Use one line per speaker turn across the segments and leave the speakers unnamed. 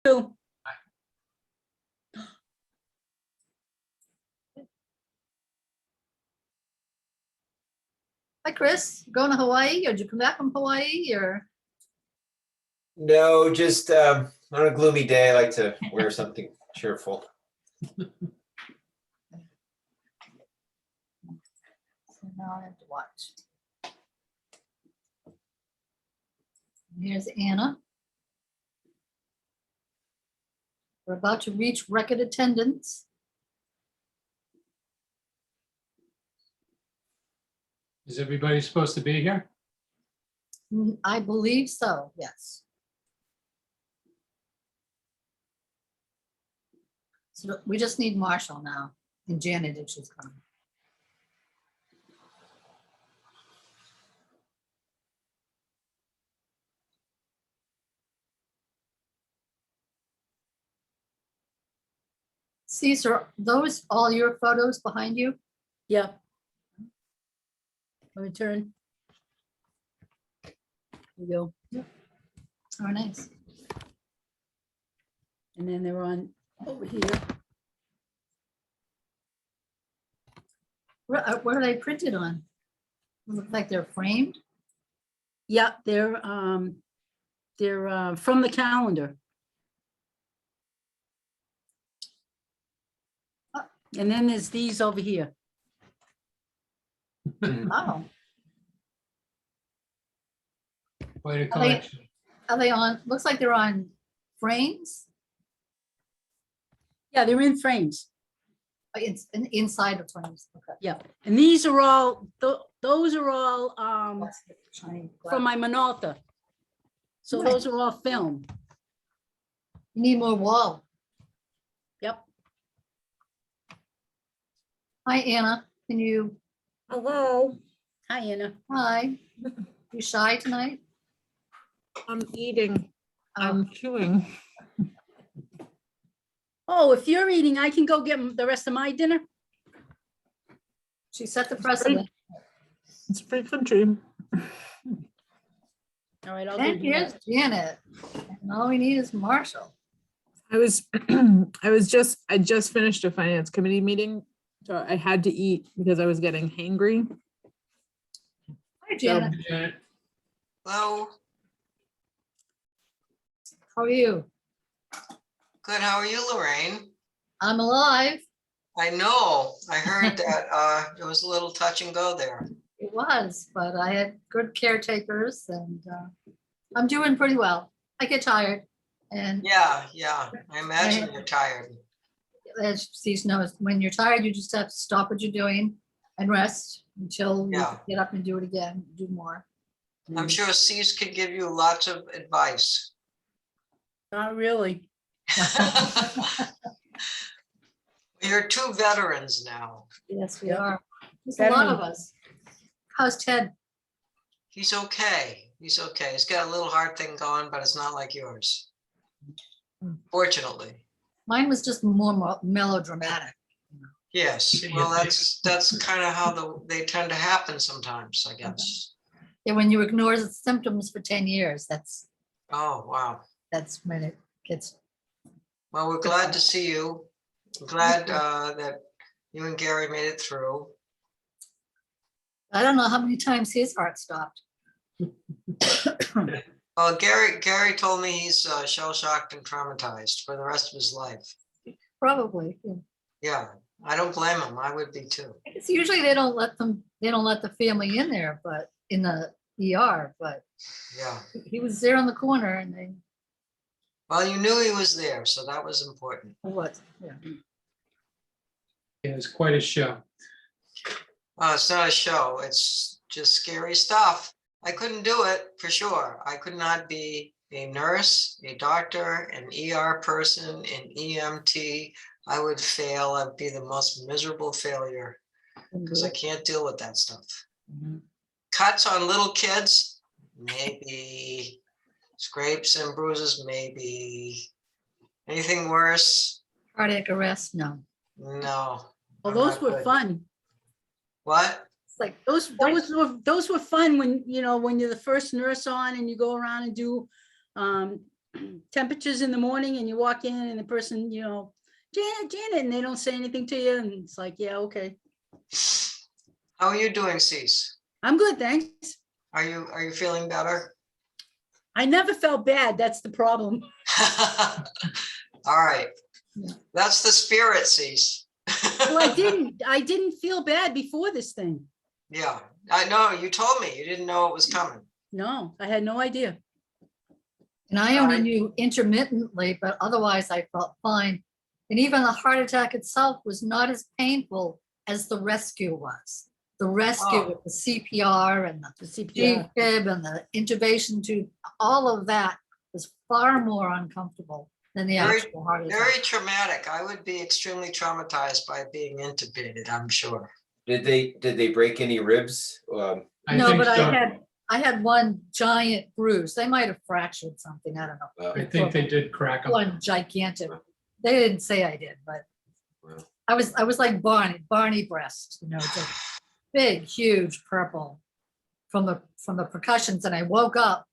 Two.
Hi, Chris. You going to Hawaii, or did you come back from Hawaii, or?
No, just on a gloomy day, I like to wear something cheerful.
So now I have to watch. Here's Anna. We're about to reach record attendance.
Is everybody supposed to be here?
I believe so, yes. So we just need Marshall now, and Janet if she's coming. Caesar, those all your photos behind you?
Yeah. Return. There you go.
Oh, nice.
And then they're on over here.
What are they printed on? Look like they're framed.
Yeah, they're from the calendar. And then there's these over here.
Oh,
Quite a collection.
are they on? Looks like they're on frames.
Yeah, they're in frames.
It's inside of frames. Okay.
Yeah, and these are all, those are all
That's the shiny
from
glass.
my Minolta. So those are all film.
You need more wall.
Yep.
Hi, Anna. Can you?
Hello,
Hi, Anna.
Hi. You shy tonight?
I'm eating.
Oh,
I'm chewing.
Oh, if you're eating, I can go get the rest of my dinner.
she set the precedent.
It's free country.
All right, I'll
And
give you
here's
that.
Janet. And all we need is Marshall.
I just finished a finance committee meeting, so I had to eat because I was getting hangry.
Hi, Janet.
Janet,
Hello,
How are you?
good. How are you, Lorraine?
I'm alive.
I know, I heard that it was a little touch and go there.
It was, but I had good caretakers and I'm doing pretty well. I get tired. And
Yeah, I imagine you're tired.
as Steve knows, when you're tired, you just have to stop what you're doing and rest until you
Yeah.
get up and do it again, do more.
I'm sure C's could give you lots of advice.
Not really.
You're two veterans now.
Yes, we
Yep.
are. There's a lot of
Veteran.
us. How's Ted?
He's okay. He's okay. He's got a little heart thing going, but it's not like yours. Fortunately.
Mine was just more melodramatic.
Yes, well, that's kind of how they tend to happen sometimes, I guess.
Yeah, when you ignore the symptoms for 10 years, that's
Oh, wow.
when it gets.
Well, we're glad to see you. I'm glad that you and Gary made it through.
I don't know how many times his heart stopped.
Well, Gary told me he's shell-shocked and traumatized for the rest of his life.
Probably. Yeah.
Yeah, I don't blame him. I would be too.
It's usually they don't let the family in there, but in the ER, but
Yeah.
he was there on the corner and they,
Well, you knew he was there, so that was important.
what, yeah.
it was quite a show.
It's not a show. It's just scary stuff. I couldn't do it for sure. I could not be a nurse, a doctor, an ER person, an EMT. I would fail. I'd be the most miserable failure because I can't deal with that stuff.
Mhm.
Cuts on little kids, maybe. Scrapes and bruises, maybe. Anything worse?
Cardiac arrest, no.
No.
Well,
I'm
those
not
were
good.
fun.
What?
It's like,
Those were fun when, when you're the first nurse on and you go around and do temperatures in the morning and you walk in and the person, you know, Janet, and they don't say anything to you. And it's like, yeah, okay.
How are you doing, Cease?
I'm good, thanks.
Are you feeling better?
I never felt bad. That's the problem.
All right.
Yeah.
That's the spirit, Cease.
Well, I didn't feel bad before this thing.
Yeah, I know. You told me you didn't know it was coming.
No, I had no idea.
And I only
Right.
knew intermittently, but otherwise I felt fine. And even the heart attack itself was not as painful as the rescue was. The rescue
Oh.
with the CPR and the
The CPR.
G-fib and the intubation tube, all of that was far more uncomfortable than the
Very-
actual heart attack.
Very traumatic. I would be extremely traumatized by being intubated, I'm sure.
Did they break any ribs?
I
No,
think
but
so.
I had one giant bruise. They might have fractured something. I don't know.
I think they did crack them.
One gigantic. They didn't say I did, but
Wow.
I was like Barney breast, you know, just big, huge purple from the percussions. And I woke up,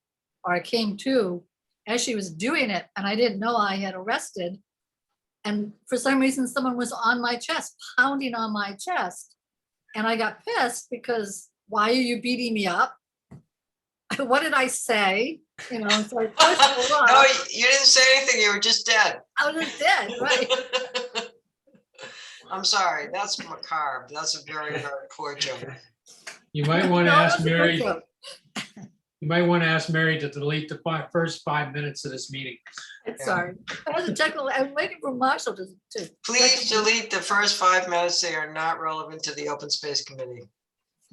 or I came to as she was doing it, and I didn't know I had arrested. And for some reason, someone was on my chest, pounding on my chest. And I got pissed because why are you beating me up? What did I say? You know, so I pushed her
No,
off.
you didn't say anything. You were just dead.
I was just dead, right?
I'm sorry. That's macabre. That's a very, very poor joke.
You might want to
No, it
ask
was a good
Mary,
joke.
you might want to ask Mary to delete the first 5 minutes of this meeting.
I'm sorry. I was technical. I'm waiting for Marshall to.
Please delete the first 5 minutes. They are not relevant to the Open Space Committee.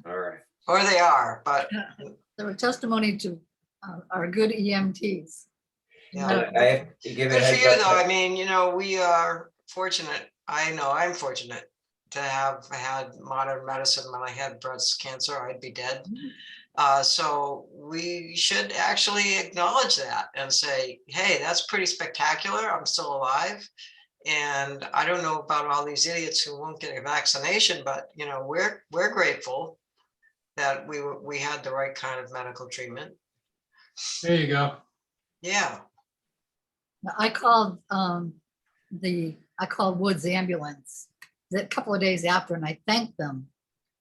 All right.
Or they are, but
There were testimony to our good EMTs.
yeah.
I have to give a
Good for
heads
you,
up.
though. I mean, you know, we are fortunate. I know I'm fortunate to have had modern medicine. When I had breast cancer, I'd be dead. So we should actually acknowledge that and say, hey, that's pretty spectacular. I'm still alive. And I don't know about all these idiots who won't get a vaccination, but you know, we're grateful that we had the right kind of medical treatment.
There you go.
Yeah.
I called I called Woods Ambulance a couple of days after, and I thanked them.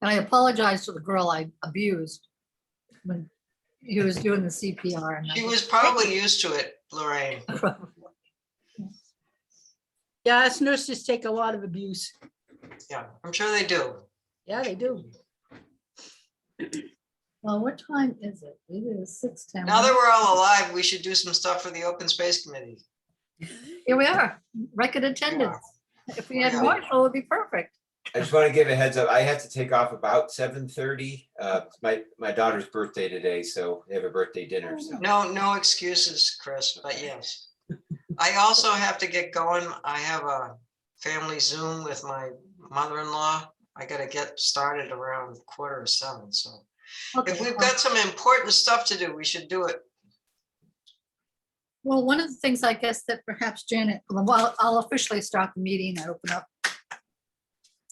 And I apologized to the girl I abused when he was doing the CPR. And I
She
said,
was probably used to it, Lorraine.
Yeah, us nurses take a lot of abuse.
Yeah, I'm sure they do.
Yeah, they do.
Well, what time is it? It is 6:10.
Now that we're all alive, we should do some stuff for the Open Space Committee.
Here we are, record attendance. If we had
Yeah.
Marshall, it would be perfect.
I just want to give a heads up. I have to take off about 7:30. My daughter's birthday today, so they have a birthday dinner. So
No excuses, Chris, but yes. I also have to get going. I have a family Zoom with my mother-in-law. I gotta get started around 6:45, so.
Okay,
If we've got some important stuff to do, we should do it.
well, one of the things I guess that perhaps Janet, well, I'll officially start the meeting. I open up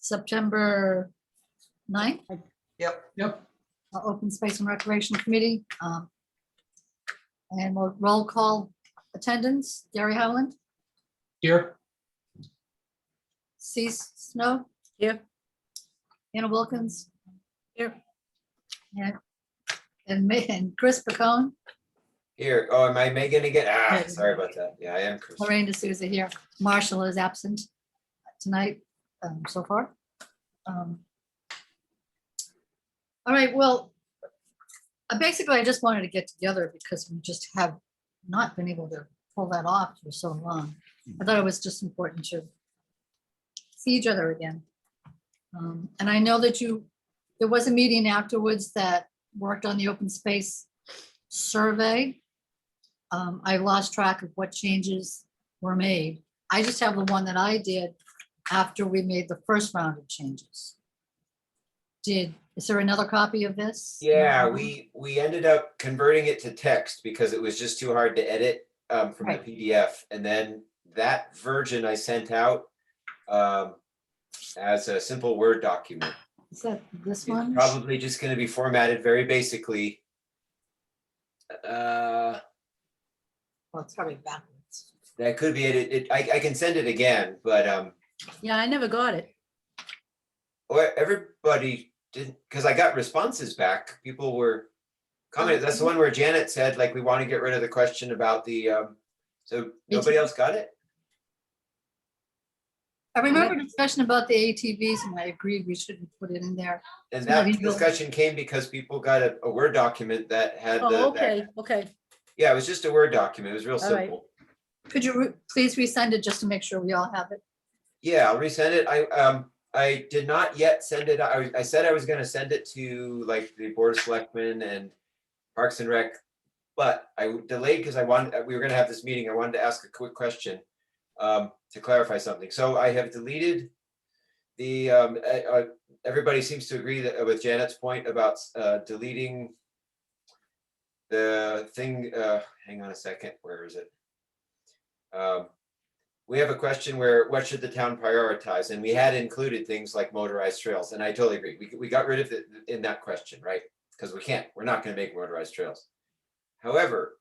September 9th,
Yep.
Open Space and Recreation Committee. And we'll roll call attendance, Gary Howland,
Here.
Cease Snow.
Here.
Anna Wilkins.
Here.
Yeah. And Chris Pacone,
here. Oh, am I Megan again? Sorry about that. Yeah, I am Chris.
Lorraine D'Souza here. Marshall is absent tonight so far. All right, well, basically, I just wanted to get together because we just have not been able to pull that off for so long. I thought it was just important to see each other again. And I know that there was a meeting afterwards that worked on the open space survey. I lost track of what changes were made. I just have the one that I did after we made the first round of changes. Is there another copy of this?
Yeah, we ended up converting it to text because it was just too hard to edit from the
Right.
PDF. And then that version I sent out as a simple Word document.
Is that this
It's
one?
probably just going to be formatted very basically.
Well, it's probably backwards.
That could be it. I can send it again, but
Yeah, I never got it.
or everybody didn't, because I got responses back. People were commenting. That's the one where Janet said, like, we want to get rid of the question about the, so nobody else got it?
I remember discussion about the ATVs and I agreed we shouldn't put it in there.
And
So
that
maybe we'll-
discussion came because people got a Word document that had
Oh,
the,
okay, okay.
yeah, it was just a Word document. It was real
All right.
simple.
Could you please resend it just to make sure we all have it?
Yeah, I'll resend it. I did not yet send it. I said I was gonna send it to like the Board of Selectmen and Parks and Rec, but I delayed because we were gonna have this meeting. I wanted to ask a quick question to clarify something. So I have deleted the, everybody seems to agree that with Janet's point about deleting the thing, hang on a second, where is it? We have a question where, what should the town prioritize? And we had included things like motorized trails, and I totally agree. We got rid of it in that question, right? Because we're not gonna make motorized trails. However,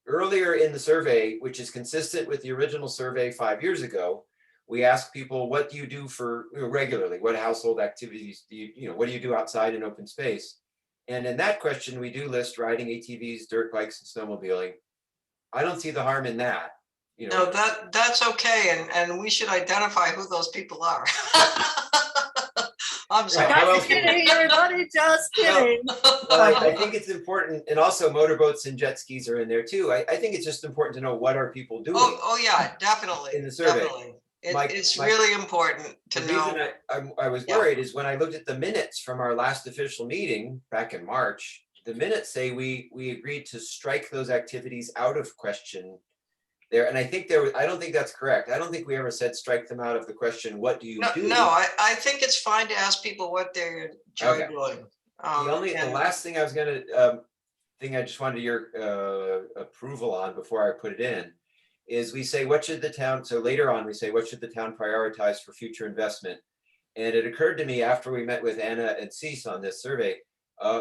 earlier in the survey, which is consistent with the original survey 5 years ago, we asked people, what do you do for regularly? What household activities do you, what do you do outside in open space? And in that question, we do list riding ATVs, dirt bikes, and snowmobiling. I don't see the harm in that.
No, that's okay, and we should identify who those people are. I'm sorry.
How else
Just kidding, everybody, just kidding.
Well, I think it's important, and also motorboats and jet skis are in there too. I think it's just important to know what are people doing.
Oh, yeah, definitely.
In the survey.
Definitely.
Mike-
It's
Mike-
really important to
The
know.
reason I was
Yeah.
worried is when I looked at the minutes from our last official meeting back in March, the minutes say we agreed to strike those activities out of question there. And I think I don't think that's correct. I don't think we ever said strike them out of the question, what do you
No,
do?
I think it's fine to ask people what they enjoy
Okay.
doing.
The last thing I was gonna, thing I just wanted your approval on before I put it in, is we say, what should the town, so later on, we say, what should the town prioritize for future investment? And it occurred to me after we met with Anna and Cease on this survey,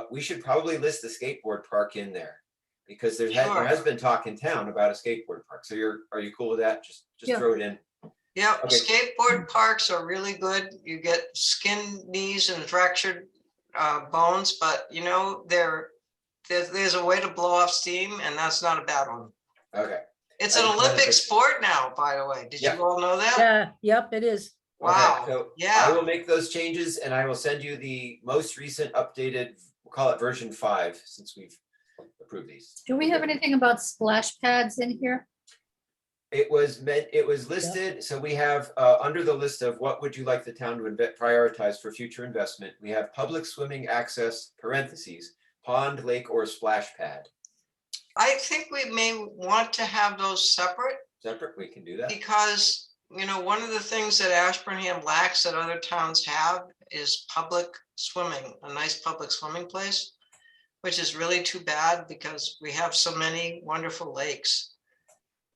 we should probably list the skateboard park in there. Because there
Sure.
has been talk in town about a skateboard park. So are you cool with that? Just
Yeah.
throw it in.
Yeah,
Okay.
skateboard parks are really good. You get skinned knees and fractured bones, but there's a way to blow off steam, and that's not a bad one.
Okay.
It's
I
an
just wanted
Olympic
to-
sport now, by the way. Did you
Yeah.
all know that?
Yeah, yep, it is.
Wow.
Okay, so I
Yeah.
will make those changes and I will send you the most recent updated, we'll call it version 5, since we've approved these.
Do we have anything about splash pads in here?
It was listed, so we have, under the list of what would you like the town to prioritize for future investment, we have public swimming access, parentheses, pond, lake, or splash pad.
I think we may want to have those separate
Separate, we can do that.
because, one of the things that Ashburnham lacks that other towns have is public swimming, a nice public swimming place, which is really too bad because we have so many wonderful lakes.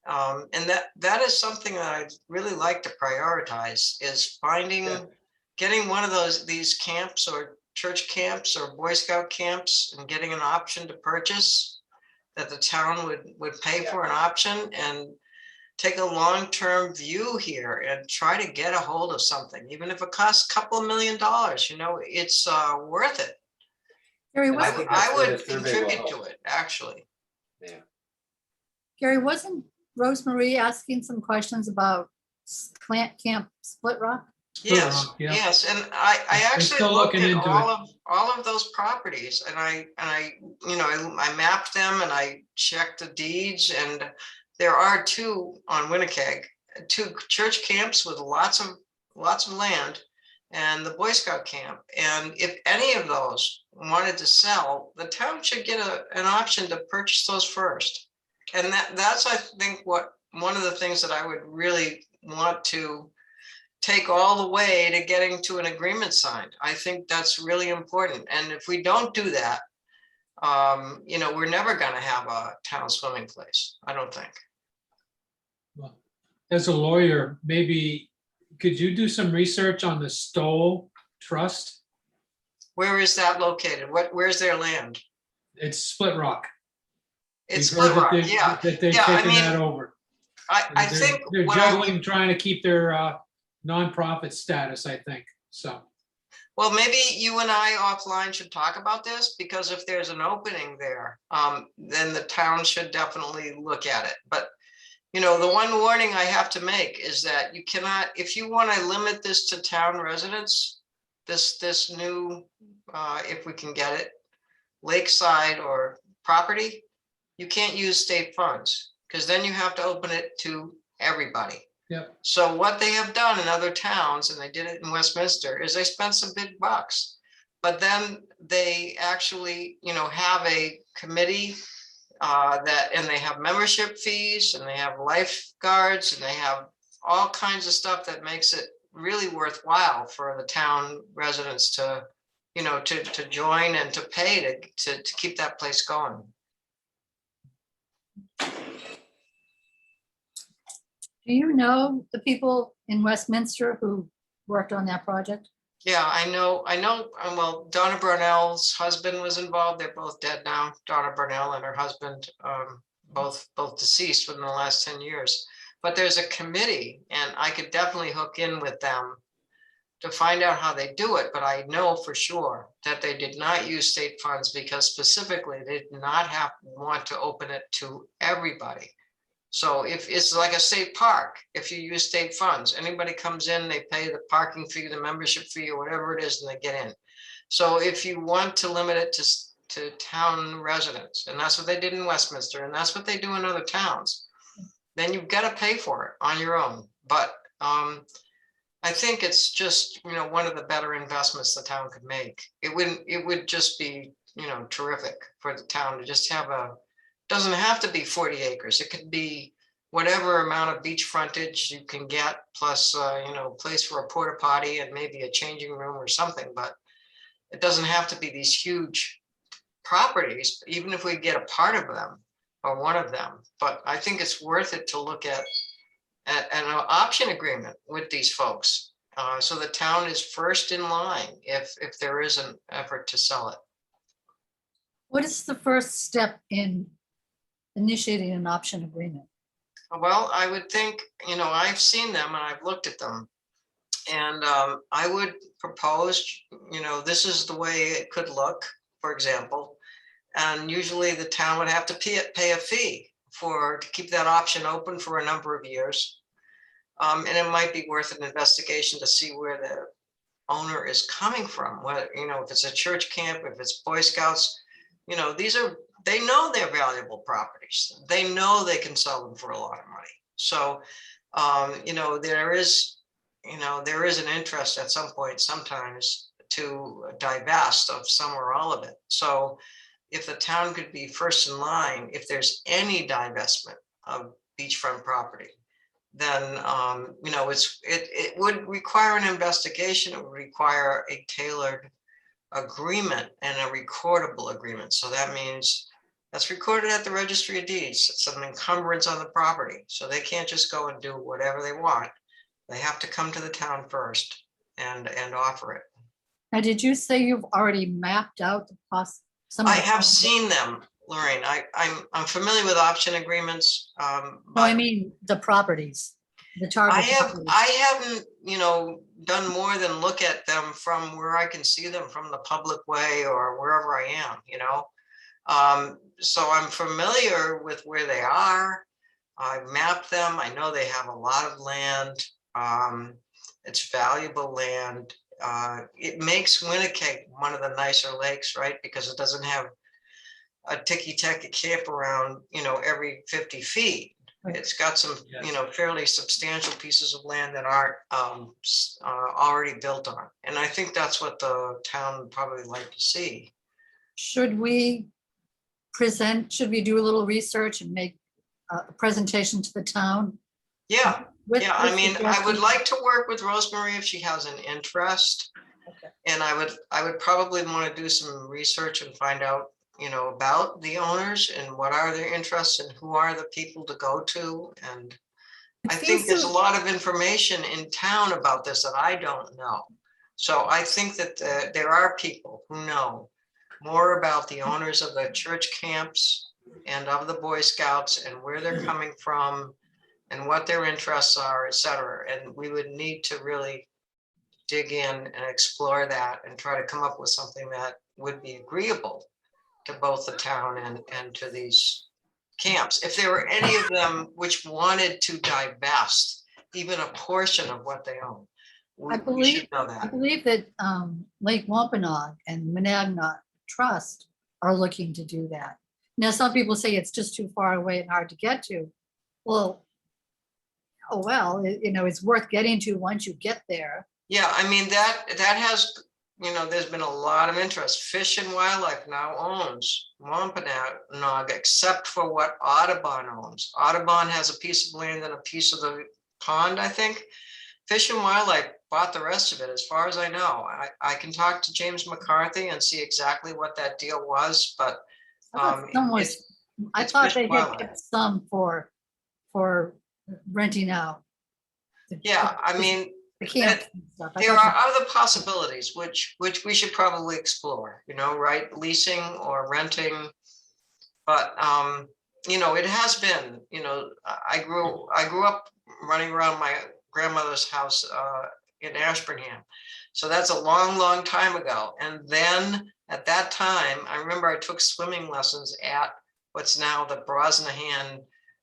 And that is something that I'd really like to prioritize is
Yeah.
getting one of these camps or church camps or Boy Scout camps and getting an option to purchase that the town would pay for an option and take a long-term view here and try to get a hold of something, even if it costs a couple of $1 million, it's worth it.
Gary,
I
wasn't,
think that's
I
where the
would
survey will
contribute to
help.
it, actually.
Gary, wasn't Rosemarie asking some questions about Camp Split Rock?
Yes,
yeah.
yes, and I
They're
actually
still
looked
looking
at
into
all of those properties and I mapped them and I checked the deeds and there are 2 on Winnipeg, 2 church camps with lots of land and the Boy Scout camp. And if any of those wanted to sell, the town should get an option to purchase those first. And that's, I think, one of the things that I would really want to take all the way to getting to an agreement signed. I think that's really important. And if we don't do that, we're never going to have a town swimming place, I don't think.
As a lawyer, maybe could you do some research on the Stoll Trust?
Where is that located? Where's their land?
It's Split Rock.
It's
We've heard
Split
that
Rock,
they,
yeah.
that they've
Yeah, I
taken
mean,
that over.
I
They're-
think
They're
what I would-
juggling, trying to keep their nonprofit status, I think, so.
well, maybe you and I offline should talk about this, because if there's an opening there, then the town should definitely look at it. But, you know, the one warning I have to make is that you cannot, if you want to limit this to town residents, this new, if we can get it, lakeside or property, you can't use state funds, because then you have to open it to everybody.
Yep.
So what they have done in other towns, and they did it in Westminster, is they spent some big bucks. But then they actually, you know, have a committee and they have membership fees, and they have lifeguards, and they have all kinds of stuff that makes it really worthwhile for the town residents to, you know, to join and to pay to keep that place going.
Do you know the people in Westminster who worked on that project?
Yeah, I know, well, Donna Burnell's husband was involved. They're both dead now. Donna Burnell and her husband, both deceased within the last 10 years. But there's a committee, and I could definitely hook in with them to find out how they do it. But I know for sure that they did not use state funds, because specifically they did not want to open it to everybody. So if it's like a state park, if you use state funds, anybody comes in, they pay the parking fee, the membership fee, or whatever it is, and they get in. So if you want to limit it to town residents, and that's what they did in Westminster, and that's what they do in other towns, then you've got to pay for it on your own. But I think it's just, you know, one of the better investments the town could make. It would just be, you know, terrific for the town to just have doesn't have to be 40 acres. It could be whatever amount of beach frontage you can get, plus, you know, place for a porta potty and maybe a changing room or something. But it doesn't have to be these huge properties, even if we get a part of them or one of them. But I think it's worth it to look at an option agreement with these folks. So the town is first in line if there is an effort to sell it.
What is the first step in initiating an option agreement?
Well, I would think, you know, I've seen them and I've looked at them. And I would propose, you know, this is the way it could look, for example. And usually the town would have to pay a fee to keep that option open for a number of years. And it might be worth an investigation to see where the owner is coming from. Whether, you know, if it's a church camp, if it's Boy Scouts, you know, they know they're valuable properties. They know they can sell them for a lot of money. So, you know, there is an interest at some point sometimes to divest of some or all of it. So if the town could be first in line, if there's any divestment of beachfront property, then, you know, it would require an investigation. It would require a tailored agreement and a recordable agreement. So that means that's recorded at the registry of deeds. It's an encumbrance on the property. So they can't just go and do whatever they want. They have to come to the town first and offer it.
Now, did you say you've already mapped out the cost?
I have seen them, Lorraine. I'm familiar with option agreements.
No, I mean the properties, the target.
I haven't, you know, done more than look at them from where I can see them from the public way or wherever I am, you know. So I'm familiar with where they are. I've mapped them. I know they have a lot of land. It's valuable land. It makes Winnipeg one of the nicer lakes, right? Because it doesn't have a ticky-tacky camp around, you know, every 50 feet.
Right.
It's got some,
Yes.
you know, fairly substantial pieces of land that aren't already built on. And I think that's what the town would probably like to see.
Should we do a little research and make a presentation to the town?
Yeah,
with-
yeah. I
with
mean, I would
suggestions?
like to work with Rosemary if she has an interest.
Okay.
And I would probably want to do some research and find out, you know, about the owners and what are their interests and who are the people to go to. And
It
I think
seems
there's
to-
a lot of information in town about this that I don't know. So I think that there are people who know more about the owners of the church camps and of the Boy Scouts and where they're coming from and what their interests are, et cetera. And we would need to really dig in and explore that and try to come up with something that would be agreeable to both the town and to these camps. If there were any of them which wanted to divest even a portion of what they own, we should know
I
that.
believe that Lake Wampanoag and Monadnock Trust are looking to do that. Now, some people say it's just too far away and hard to get to. Well, oh, well, it's worth getting to once you get there.
Yeah, I mean, that has, there's been a lot of interest. Fish and Wildlife now owns Wampanoag, except for what Audubon owns. Audubon has a piece of land and a piece of the pond, I think. Fish and Wildlife bought the rest of it, as far as I know. I can talk to James McCarthy and see exactly what that deal was, but
I
it's
thought
Fish
they
and
had
Wildlife.
kept some for renting out.
Yeah, I mean,
The camp and stuff. I
there
thought
are other possibilities which we should probably explore, right? Leasing or renting. But it has been, I grew up running around my grandmother's house in Ashburnham. So that's a long, long time ago. And then at that time, I remember I took swimming lessons at what's now the Brosnahan,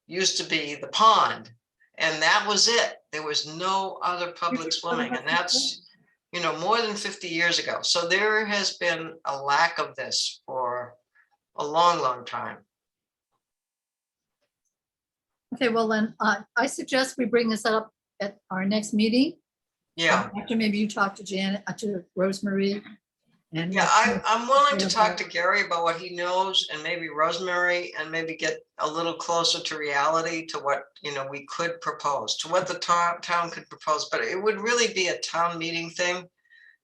used to be the pond. And that was it. There was no other public swimming. And that's, more than 50 years ago. So there has been a lack of this for a long, long time.
Okay, well then, I suggest we bring this up at our next meeting.
Yeah.
After maybe you talk to Janet, to Rosemary. And
Yeah, I'm willing to talk to Gary about what he knows and maybe Rosemary and maybe get a little closer to reality to what, we could propose, to what the town could propose, but it would really be a town meeting thing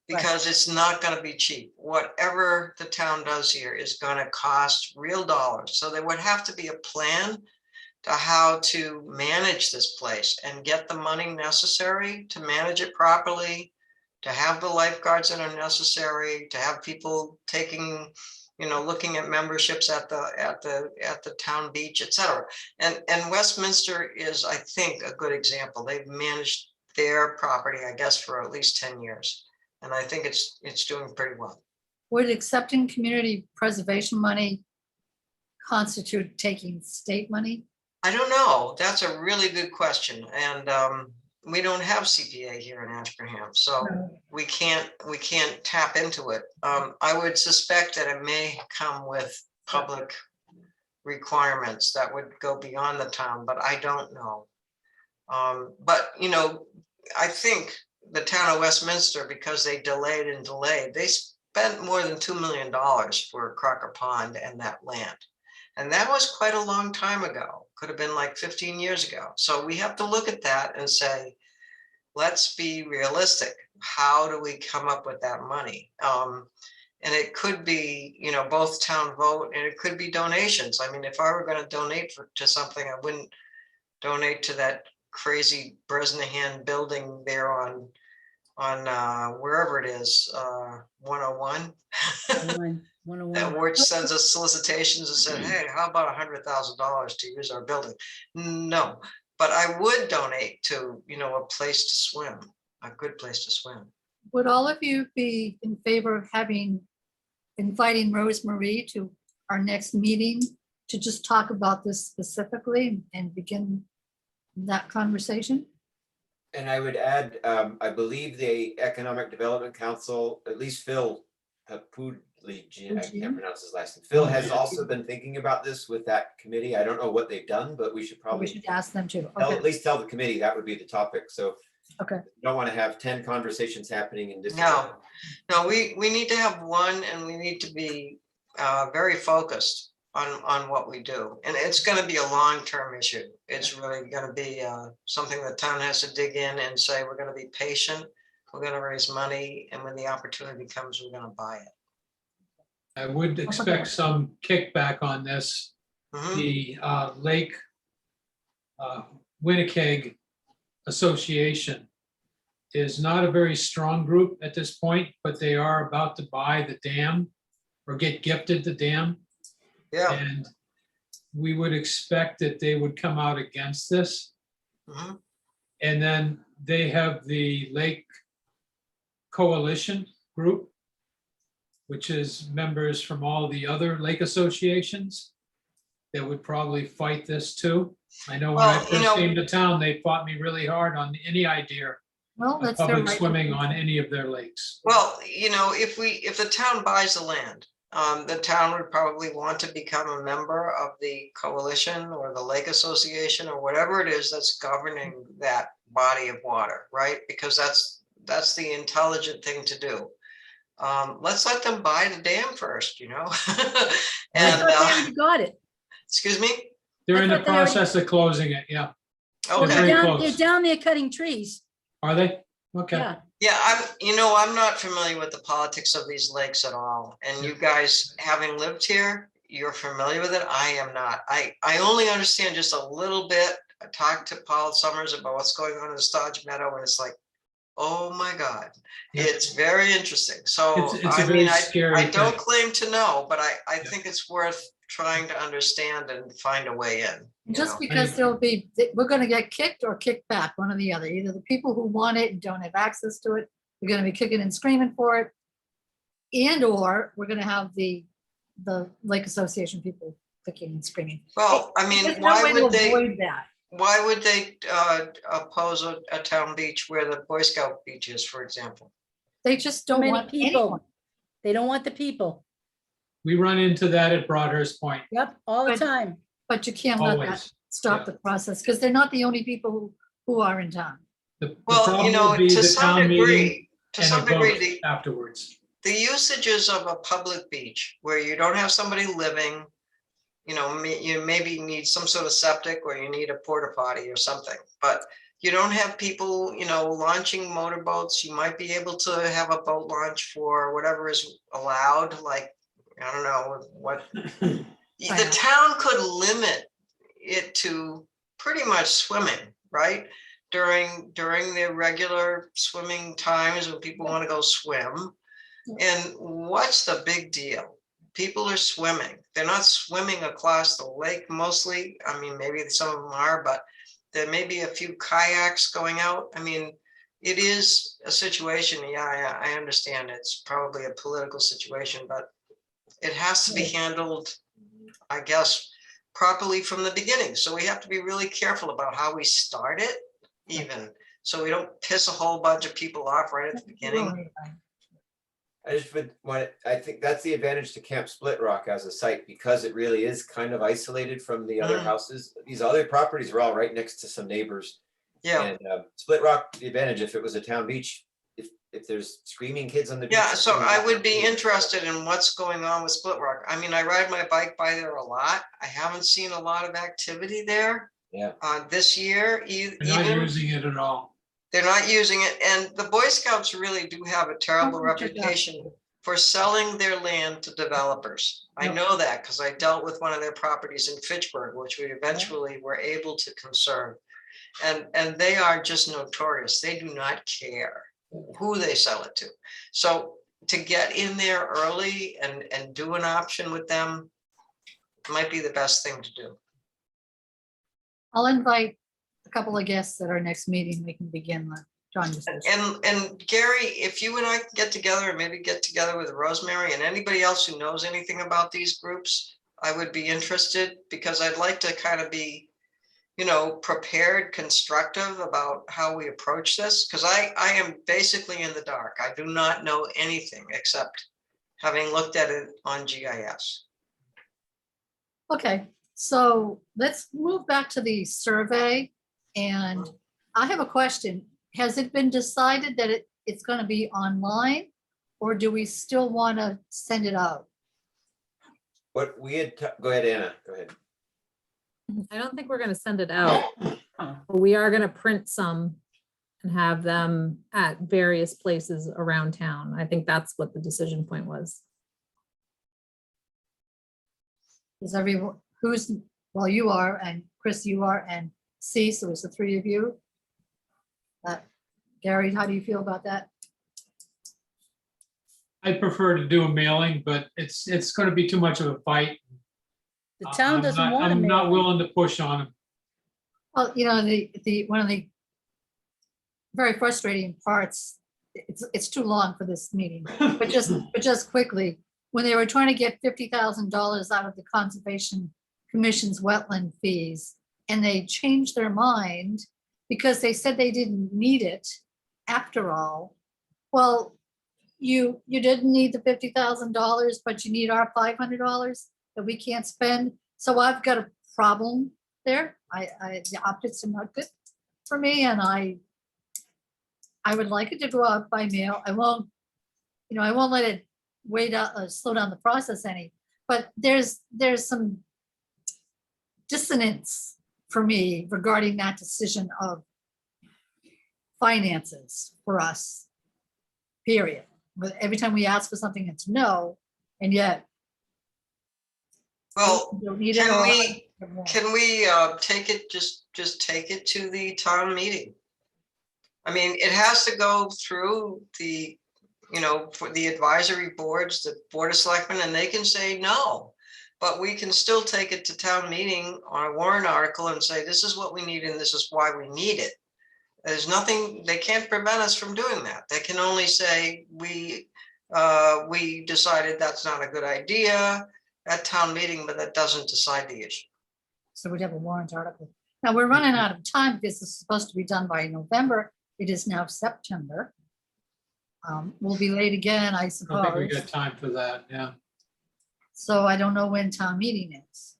because it's not going to be cheap. Whatever the town does here is going to cost real dollars. So there would have to be a plan to how to manage this place and get the money necessary to manage it properly, to have the lifeguards that are necessary, to have people taking, looking at memberships at the town beach, et cetera. And Westminster is, I think, a good example. They've managed their property, I guess, for at least 10 years. And I think it's doing pretty well.
Would accepting community preservation money constitute taking state money?
I don't know. That's a really good question. And we don't have CPA here in Ashburnham, so we can't tap into it. I would suspect that it may come with public requirements that would go beyond the town, but I don't know. But I think the town of Westminster, because they delayed and delayed, they spent more than $2 million for Crocker Pond and that land. And that was quite a long time ago. Could have been like 15 years ago. So we have to look at that and say, let's be realistic. How do we come up with that money? And it could be, both town vote and it could be donations. I mean, if I were going to donate to something, I wouldn't donate to that crazy Bresnahan building there on wherever it is, 101.
101.
That which sends us solicitations and said, hey, how about $100,000 to use our building? No, but I would donate to, a place to swim, a good place to swim.
Would all of you be in favor of inviting Rosemary to our next meeting to just talk about this specifically and begin that conversation?
And I would add, I believe the Economic Development Council, at least Phil Papudli, I can't pronounce his last name. Phil has also been thinking about this with that committee. I don't know what they've done, but we should
We
probably
should ask them to.
at least tell the committee that would be the topic. So
Okay.
you don't want to have 10 conversations happening in this.
No, we need to have one, and we need to be very focused on what we do. And it's going to be a long-term issue. It's really going to be something the town has to dig in and say, we're going to be patient. We're going to raise money. And when the opportunity comes, we're going to buy it.
I would expect some kickback on this.
Mhm.
The Lake Winnicke Association is not a very strong group at this point, but they are about to buy the dam or get gifted the dam.
Yeah,
And we would expect that they would come out against this.
Mhm.
And then they have the Lake Coalition Group, which is members from all the other lake associations that would probably fight this too. I know when I
Well, you
first
know-
came to town, they fought me really hard on any idea
Well,
of
that's their
public
right to
swimming
do
on
so.
any of their lakes.
Well, if the town buys the land, the town would probably want to become a member of the coalition or the lake association or whatever it is that's governing that body of water, right? Because that's the intelligent thing to do. Let's let them buy the dam first,
I
And,
thought they already got it.
excuse me?
They're
I
in the
thought they already-
process of closing it, yeah.
Okay.
very
They're
close.
down there cutting trees.
Are they? Okay.
Yeah.
Yeah, I'm not familiar with the politics of these lakes at all. And you guys, having lived here, you're familiar with it. I am not. I only understand just a little bit. I talked to Paul Summers about what's going on in the Stodge Meadow, and it's like, oh my God,
Yeah.
it's very interesting. So
It's a
I
very
mean,
scary
I don't
thing.
claim to know, but I
Yeah.
think it's worth trying to understand and find a way in. you
Just
know?
because we're gonna get kicked or kicked back, one or the other. Either the people who want it and don't have access to it, we're gonna be kicking and screaming for it. And or we're gonna have the Lake Association people kicking and screaming.
Well, I mean,
There's no
why
way to
would they?
avoid that.
Why would they oppose a town beach where the Boy Scout beach is, for example?
They just
Too
don't
many
want
people.
anyone.
They don't want the people.
We run into that at Broadhurst Point,
Yep, all the
But-
time.
But you can't let that
always.
stop
Yeah.
the process, because they're not the only people who are in town.
The
Well,
problem will be
to
the
some
town meeting
degree,
and a vote afterwards.
the usages of a public beach where you don't have somebody living, you maybe need some sort of septic or you need a porta potty or something, but you don't have people, launching motorboats. You might be able to have a boat launch for whatever is allowed, like, I don't know what. The town could limit it to pretty much swimming, right? During their regular swimming times when people want to go swim. And what's the big deal? People are swimming. They're not swimming across the lake mostly. I mean, maybe some of them are, but there may be a few kayaks going out. I mean, it is a situation. Yeah, I understand it's probably a political situation, but it has to be handled, I guess, properly from the beginning. So we have to be really careful about how we start it, even, so we don't piss a whole bunch of people off right at the beginning.
I think that's the advantage to Camp Split Rock as a site, because it really is kind of isolated from the other
Mm.
houses. These other properties are all right next to some neighbors.
Yeah,
And Split Rock, the advantage, if it was a town beach, if there's screaming kids on the beach.
yeah, so I would be interested in what's going on with Split Rock. I mean, I ride my bike by there a lot. I haven't seen a lot of activity there.
Yeah.
This year,
They're not
even,
using it at all.
they're not using it, and the Boy Scouts really do have a terrible
I'll check it out.
reputation for selling their land to developers. I
Yep.
know that because I dealt with one of their properties in Fitchburg, which we eventually were able to conserve. And they are just notorious. They do not care who they sell it to. So to get in there early and do an option with them might be the best thing to do.
I'll invite a couple of guests at our next meeting. We can begin the conversation.
And Gary, if you and I can get together and maybe get together with Rosemary and anybody else who knows anything about these groups, I would be interested, because I'd like to kind of be, prepared, constructive about how we approach this, because I am basically in the dark. I do not know anything except having looked at it on GIS.
Okay, so let's move back to the survey. And I have a question. Has it been decided that it's going to be online, or do we still want to send it out?
What we had, go ahead, Anna, go ahead.
I don't think we're gonna send it out. But we are gonna print some and have them at various places around town. I think that's what the decision point was.
Is everyone, you are, and Chris, you are, and C, so it's the three of you. Gary, how do you feel about that?
I prefer to do a mailing, but it's going to be too much of a fight.
The town doesn't want to
I'm not
mail.
willing to push on them.
Well, one of the very frustrating parts, it's too long for this meeting, but just quickly, when they were trying to get $50,000 out of the Conservation Commission's wetland fees, and they changed their mind because they said they didn't need it after all. Well, you didn't need the $50,000, but you need our $500 that we can't spend. So I've got a problem there. The optics are not good for me, and I would like it to go out by mail. I won't let it slow down the process any, but there's some dissonance for me regarding that decision of finances for us, period. But every time we ask for something, it's no, and yet.
Well,
you don't need it or-
can we take it, just take it to the town meeting? I mean, it has to go through the, for the advisory boards, the Board of Selectmen, and they can say no. But we can still take it to town meeting on a warrant article and say, this is what we need and this is why we need it. There's nothing, they can't prevent us from doing that. They can only say, we decided that's not a good idea at town meeting, but that doesn't decide the issue.
So we'd have a warrant article. Now, we're running out of time because this is supposed to be done by November. It is now September. We'll be late again, I
I don't think we
suppose.
got time for that, yeah.
So I don't know when town meeting is.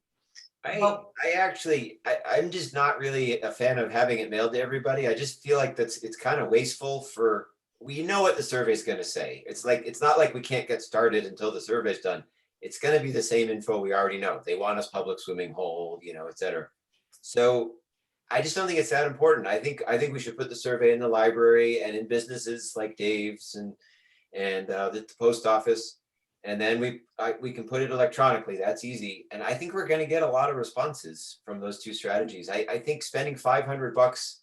I'm just not really a fan of having it mailed to everybody. I just feel like it's kind of wasteful we know what the survey's gonna say. It's not like we can't get started until the survey's done. It's gonna be the same info we already know. They want us public swimming hole, et cetera. So I just don't think it's that important. I think we should put the survey in the library and in businesses like Dave's and the post office. And then we can put it electronically. That's easy. And I think we're going to get a lot of responses from those two strategies. I think spending $500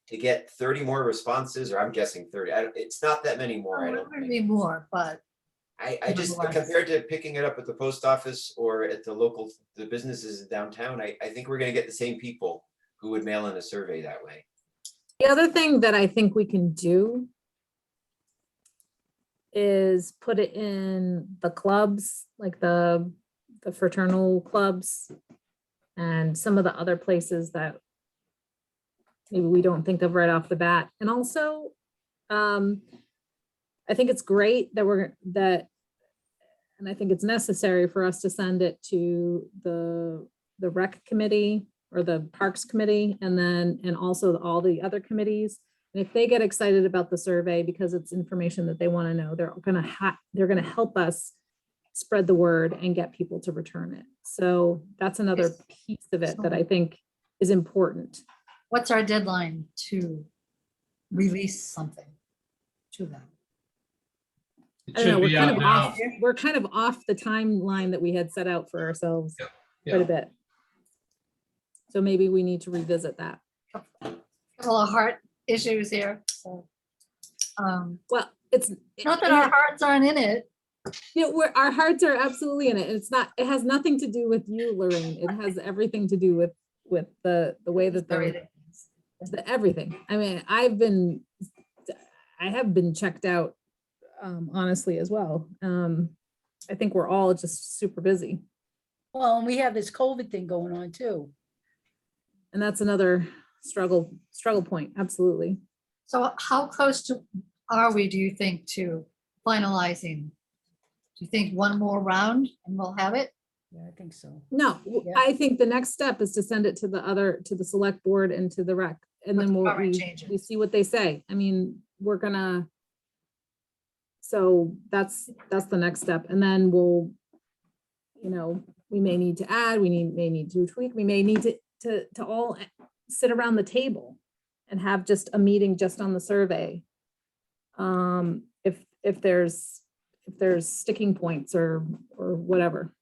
to get 30 more responses, or I'm guessing 30. It's not that many more. I don't think.
Maybe more, but
I just, compared to picking it up at the post office or at the businesses in downtown, I think we're going to get the same people who would mail in a survey that way.
The other thing that I think we can do is put it in the clubs, like the fraternal clubs and some of the other places that maybe we don't think of right off the bat. And also, I think it's great that and I think it's necessary for us to send it to the rec committee or the parks committee, and also all the other committees. And if they get excited about the survey because it's information that they want to know, they're going to help us spread the word and get people to return it. So that's another piece of it that I think is important.
what's our deadline to release something to them?
It
I don't know,
should
we're
be
kind
out
of
now.
off, we're kind of off the timeline that we had set out for ourselves
Yep,
quite a
yep.
bit. So maybe we need to revisit that.
Couple of heart issues here, so.
Well, it's
Not that our hearts aren't in it.
our hearts are absolutely in it. It's not, it has nothing to do with you, Lorraine. It has everything to do with the way that they're, everything. I mean, I have been checked out, honestly, as well. I think we're all just super busy.
Well, and we have this COVID thing going on too.
And that's another struggle point, absolutely.
So how close are we, do you think, to finalizing? Do you think one more round and we'll have it?
Yeah, I think so.
No,
Yeah.
I think the next step is to send it to the select board and to the rec. And
With
then
the
we'll,
current
we
changes.
see what they say. I mean, so that's the next step. And then we'll, we may need to add, may need to tweak, we may need to all sit around the table and have just a meeting just on the survey. If there's sticking points or whatever.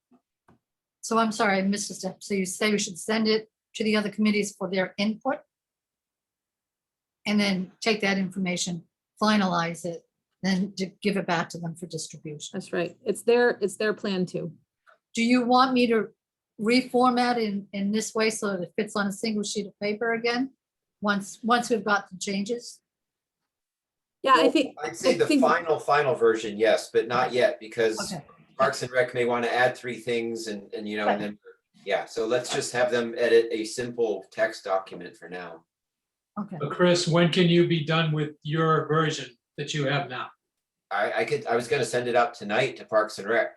So I'm sorry, I missed a step. So you say we should send it to the other committees for their input? And then take that information, finalize it, then to give it back to them for distribution.
That's right. It's their plan too.
Do you want me to reformat in this way so that it fits on a single sheet of paper again? Once we've got the changes?
Yeah, I
Well,
think.
I'd say
I
the
think-
final version, yes, but not yet, because
Okay,
Parks and Rec may want to add 3 things and you know, and then, yeah, so let's just have them edit a simple text document for now.
okay.
But Chris, when can you be done with your version that you have now?
I was gonna send it out tonight to Parks and Rec.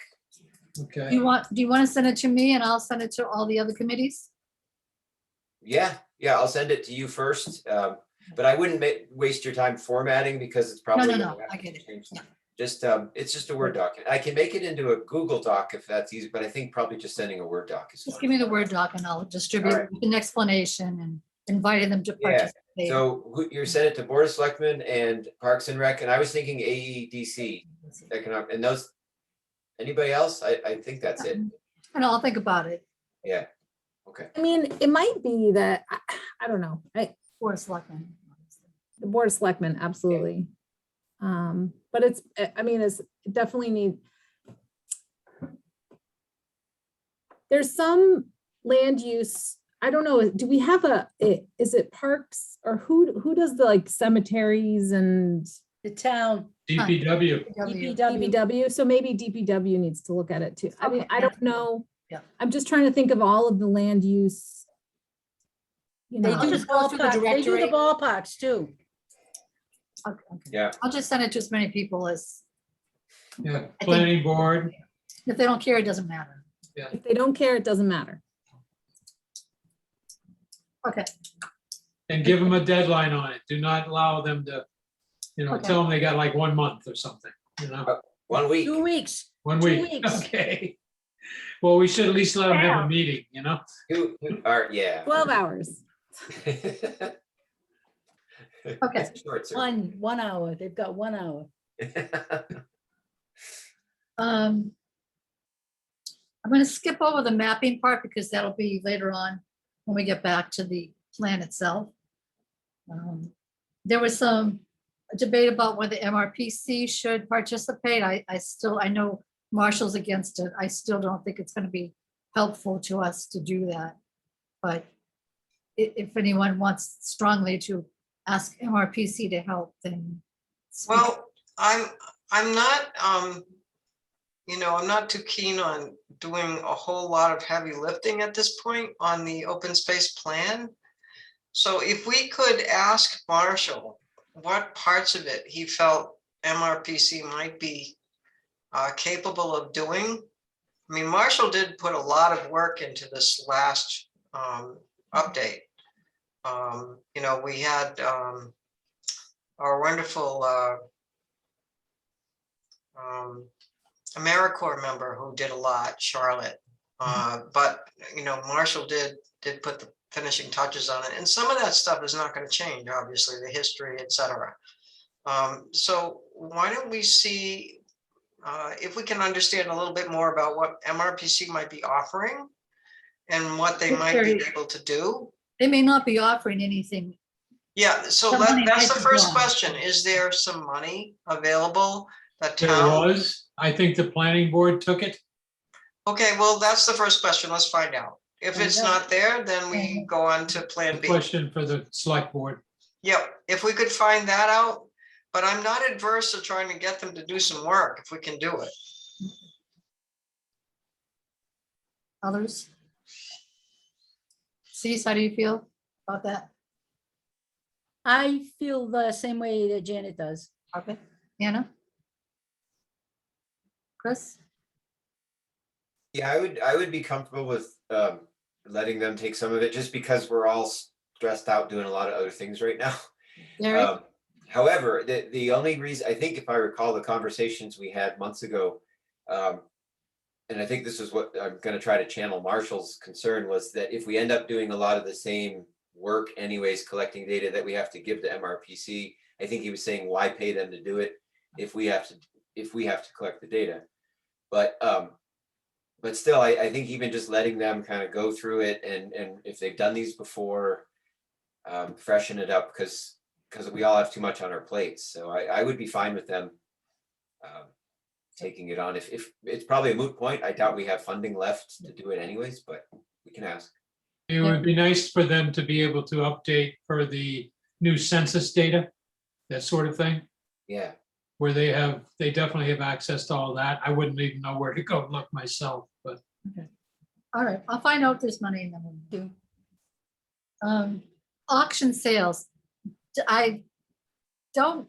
Do
Okay,
you want to send it to me and I'll send it to all the other committees?
Yeah, I'll send it to you first, but I wouldn't waste your time formatting because it's probably.
no,
gonna have
I
to
get it,
change.
yeah.
Just, it's just a Word document. I can make it into a Google Doc if that's easy, but I think probably just sending a Word doc is
Just
fine.
give me the Word doc and I'll distribute
Alright.
with an explanation and inviting them to
Yeah,
participate.
So you sent it to Board of Selectmen and Parks and Rec, and I was thinking AEDC, economic, and those, anybody else? I think that's it.
And I'll think about it.
Yeah, okay.
I mean, it might be that, I don't know,
Board of Selectmen.
the Board of Selectmen, absolutely. But it's, I mean, it definitely need. There's some land use, I don't know, do we have is it parks or who does the like cemeteries and
The town,
DPW,
DPW,
DPW? So maybe DPW needs to look at it too. I mean,
Okay,
I don't know.
Yeah.
I'm just trying to think of all of the land use. You
they
know,
do the
just go through the
ballpark, they do the
directory.
ballparks too.
Okay.
Yeah,
I'll just send it to as many people as,
yeah, planning board,
if they don't care, it doesn't matter.
if they don't care, it doesn't matter.
Okay,
and give them a deadline on it. Do not allow them to,
Okay.
tell them they got like 1 month or something,
1 week.
2 weeks.
1
2
week,
weeks.
okay. Well, we should at least let them have a meeting,
Yeah.
12 hours.
Okay.
Short, sir.
1 hour, they've got 1 hour.
I'm going to skip over the mapping part because that'll be later on when we get back to the plan itself. There was some debate about whether MRPC should participate. I know Marshall's against it. I still don't think it's going to be helpful to us to do that. But if anyone wants strongly to ask MRPC to help, then.
Well, I'm not, I'm not too keen on doing a whole lot of heavy lifting at this point on the open space plan. So if we could ask Marshall what parts of it he felt MRPC might be capable of doing. I mean, Marshall did put a lot of work into this last update. We had our wonderful AmeriCorps member who did a lot, Charlotte. But Marshall did put the finishing touches on it, and some of that stuff is not going to change, obviously, the history, etc. So why don't we see if we can understand a little bit more about what MRPC might be offering and what they might be able to do.
They may not be offering anything.
Yeah, so
The money
that's
might
the
be
first
gone.
question. Is there some money available that
There
town?
was, I think the planning board took it.
Okay, well, that's the first question. Let's find out. If
Find
it's
out.
not there, then we go on to plan B.
Question for the select board.
Yep, if we could find that out, but I'm not adverse to trying to get them to do some work if we can do it.
Others? Cease, how do you feel about that?
I feel the same way that Janet does.
Okay, Anna? Chris?
Yeah, I would be comfortable with letting them take some of it just because we're all stressed out doing a lot of other things right now.
Gary?
However, the only reason, I think if I recall the conversations we had months ago, and I think this is what I'm going to try to channel Marshall's concern, was that if we end up doing a lot of the same work anyways, collecting data that we have to give to MRPC, I think he was saying, why pay them to do it if we have to collect the data? But still, I think even just letting them kind of go through it and if they've done these before, freshen it up because we all have too much on our plates. So I would be fine with them taking it on. If it's probably a moot point, I doubt we have funding left to do it anyways, but we can ask.
It would be nice for them to be able to update for the new census data, that sort of thing,
Yeah,
where they definitely have access to all that. I wouldn't even know where to go look myself, but
All right, I'll find out this money and then we'll do. Auction sales. I don't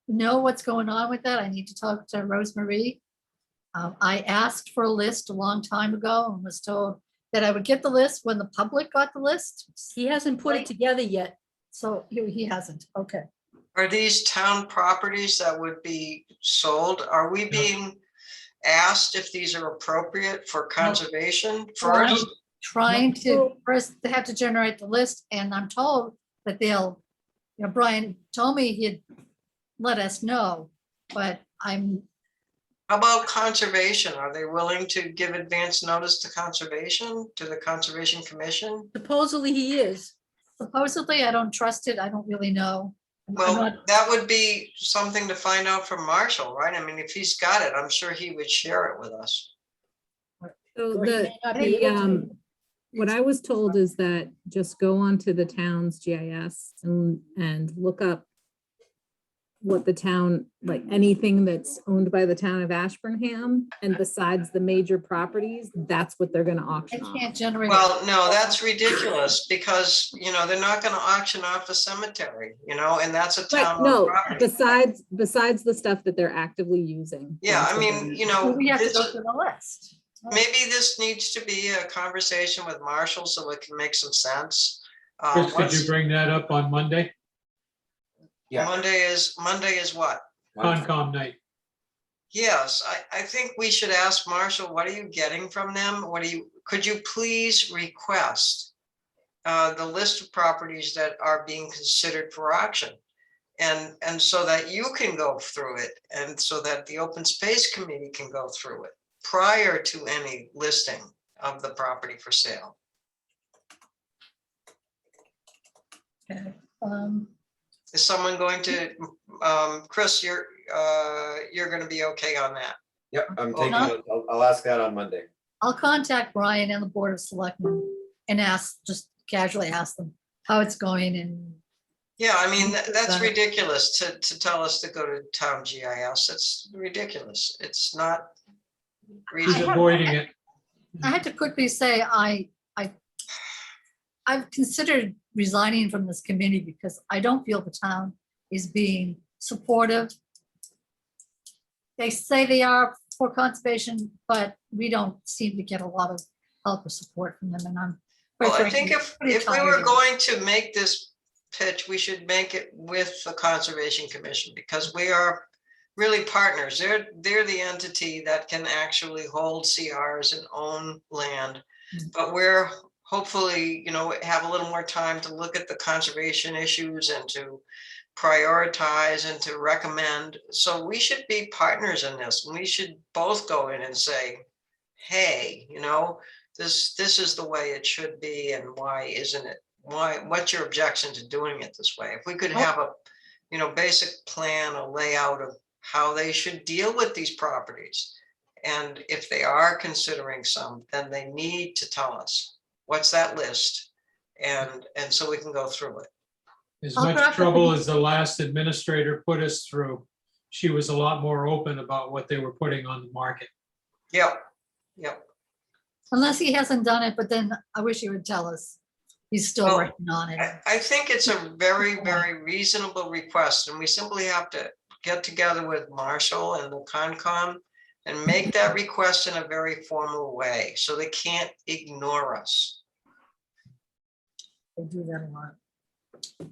know what's going on with that. I need to talk to Rosemarie. I asked for a list a long time ago and was told that I would get the list when the public got the list.
He hasn't put it together yet.
So he hasn't, okay.
Are these town properties that would be sold? Are we
No.
being asked if these are appropriate for conservation
Well,
first?
Trying to, first they have to generate the list and I'm told that they'll, Brian told me he'd let us know, but I'm,
How about conservation? Are they willing to give advance notice to conservation, to the Conservation Commission?
Supposedly he is.
supposedly I don't trust it. I don't really know. I'm
Well,
not-
that would be something to find out from Marshall, right? I mean, if he's got it, I'm sure he would share it with us.
So
Or he
the,
may not be able to.
what I was told is that just go onto the town's GIS and look up what the town, like anything that's owned by the town of Ashburnham, and besides the major properties, that's what they're gonna
I
auction off.
can't generate.
Well, no, that's ridiculous because, they're not gonna auction off the cemetery, and that's a
Right,
town
no,
property.
besides the stuff that they're actively using.
Yeah,
that's
I
what
mean,
they're gonna-
Well, we have to
this-
go through the list.
maybe this needs to be a conversation with Marshall so it can make some sense.
Chris, could you bring that up on Monday?
Yeah.
Monday is what?
Concom night.
Yes, I think we should ask Marshall, what are you getting from them? Could you please request the list of properties that are being considered for auction? And so that you can go through it and so that the Open Space Committee can go through it prior to any listing of the property for sale.
Okay.
Is someone going to, Chris, you're gonna be okay on that?
yep, I'm
Okay.
taking, I'll ask that on Monday.
I'll contact Brian and the Board of Selectmen and just casually ask them how it's going and
Yeah, I mean, that's
Got it.
ridiculous to tell us to go to town GIS. That's ridiculous. It's not
He's
reasonable.
avoiding it.
I had to quickly say, I've considered resigning from this committee because I don't feel the town is being supportive. They say they are for conservation, but we don't seem to get a lot of help or support from them, and I'm. quite
Well, I think
frankly, pretty
if we
tired
were
of it.
going to make this pitch, we should make it with the Conservation Commission because we are really partners. They're the entity that can actually hold CRs and own land.
Mm.
But we're hopefully, have a little more time to look at the conservation issues and to prioritize and to recommend. So we should be partners in this. We should both go in and say, hey, this is the way it should be and why isn't it? What's your objection to doing it this way? If we could have a, basic plan, a layout of how they should deal with these properties. And if they are considering some, then they need to tell us, what's that list? And so we can go through it.
As
I'll
much
grab the-
trouble as the last administrator put us through, she was a lot more open about what they were putting on the market.
Yep.
Unless he hasn't done it, but then I wish he would tell us. He's still
Well,
working on it.
I think it's a very, very reasonable request, and we simply have to get together with Marshall and the Concom and make that request in a very formal way, so they can't ignore us.
They do that a lot.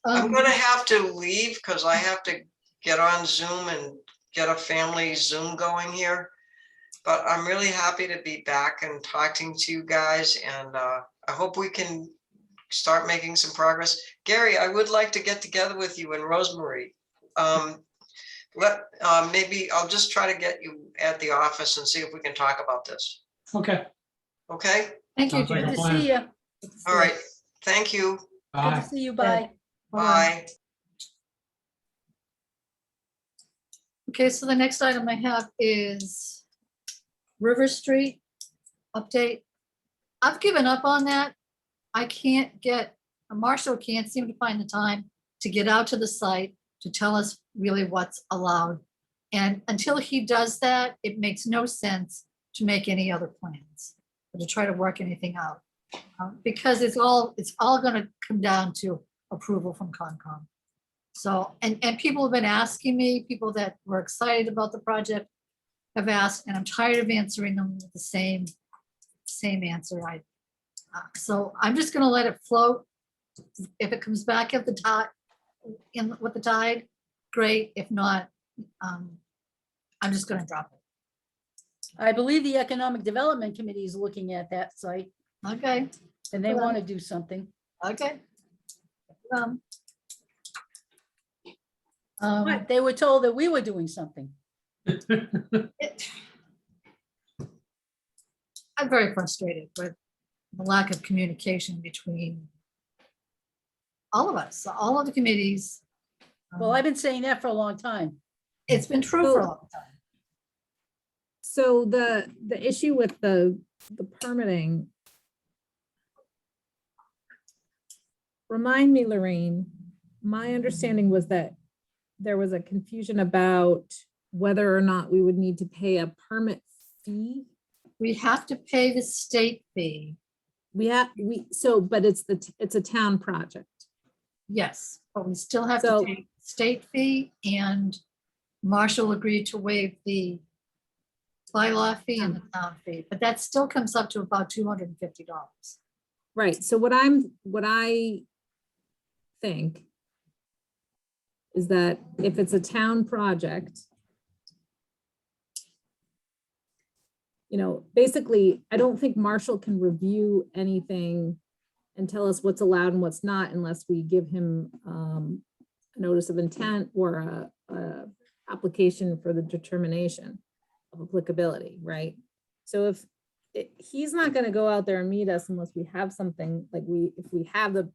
I'm gonna have to leave because I have to get on Zoom and get a family Zoom going here. But I'm really happy to be back and talking to you guys, and I hope we can start making some progress. Gary, I would like to get together with you and Rosemary. Maybe I'll just try to get you at the office and see if we can talk about this.
Okay,
Okay?
Thank you,
Sounds like
Jim.
a
Good to
plan.
see you.
All right. Thank you.
Good
bye.
to see you. Bye.
Bye.
Okay, so the next item I have is River Street update. I've given up on that. I can't get, Marshall can't seem to find the time to get out to the site to tell us really what's allowed. And until he does that, it makes no sense to make any other plans or to try to work anything out. Because it's all gonna come down to approval from Concom. So, and people have been asking me, people that were excited about the project have asked, and I'm tired of answering them with the same answer. So I'm just gonna let it float. If it comes back at the tide, with the tide, great. If not, I'm just gonna drop it.
I believe the Economic Development Committee is looking at that site
Okay,
and they
Well,
want to do something.
okay.
But they were told that we were doing something.
it- I'm very frustrated with the lack of communication between all of us, all of the committees.
Well, I've been saying that for a long time.
It's been true for a long time.
So the issue with the permitting. Remind me, Lorraine, my understanding was that there was a confusion about whether or not we would need to pay a permit fee.
We have to pay the state fee.
But it's a town project.
Yes, but we still have to
So-
pay state fee, and Marshall agreed to waive the bylaw fee and the town fee, but that still comes up to about $250.
Right, so what I think is that if it's a town project, basically, I don't think Marshall can review anything and tell us what's allowed and what's not unless we give him a notice of intent or a application for the determination of applicability, right? So he's not gonna go out there and meet us unless we have something, like if we have the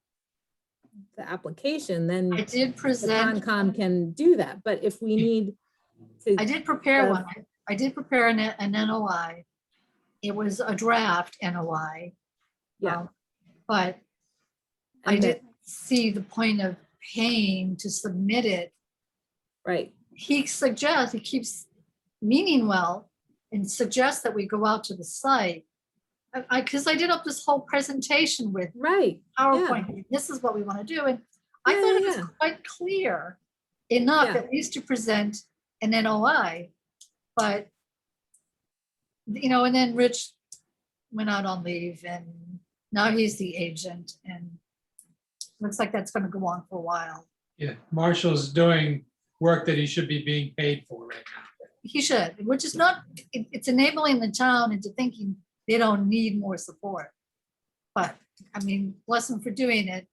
application, then
I did
the
present,
Concom can do that, but if we need to.
I did prepare one. I did prepare an NOI. It was a draft NOI.
Yeah.
But I
And that-
didn't see the point of paying to submit it.
Right,
He keeps meaning well and suggests that we go out to the site. Because I did up this whole presentation with
right,
PowerPoint, this is what we want to do, and I
Yeah,
thought it
yeah,
was
yeah.
quite clear enough,
Yeah.
at least to present an NOI, but and then Rich went out on leave, and now he's the agent, and looks like that's going to go on for a while.
Yeah, Marshall's doing work that he should be being paid for right now.
He should, which is not, it's enabling the town into thinking they don't need more support. But, I mean, bless them for doing it,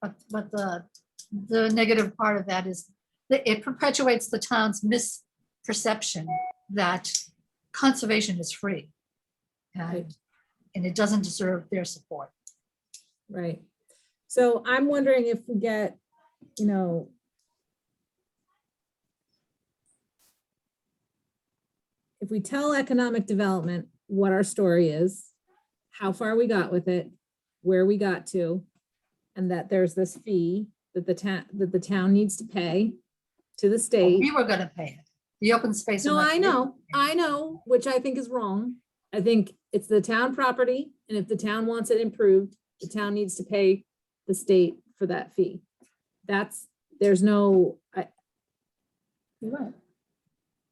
but the negative part of that is that it perpetuates the town's misperception that conservation is free.
Right.
And it doesn't deserve their support.
right. So I'm wondering if we get, if we tell economic development what our story is, how far we got with it, where we got to, and that there's this fee that the town needs to pay to the state.
We were gonna pay it. The open space.
No,
and
I know, which I think is wrong. I think it's the town property, and if the town wants it improved, the town needs to pay the state for that fee. There's no,
You're right.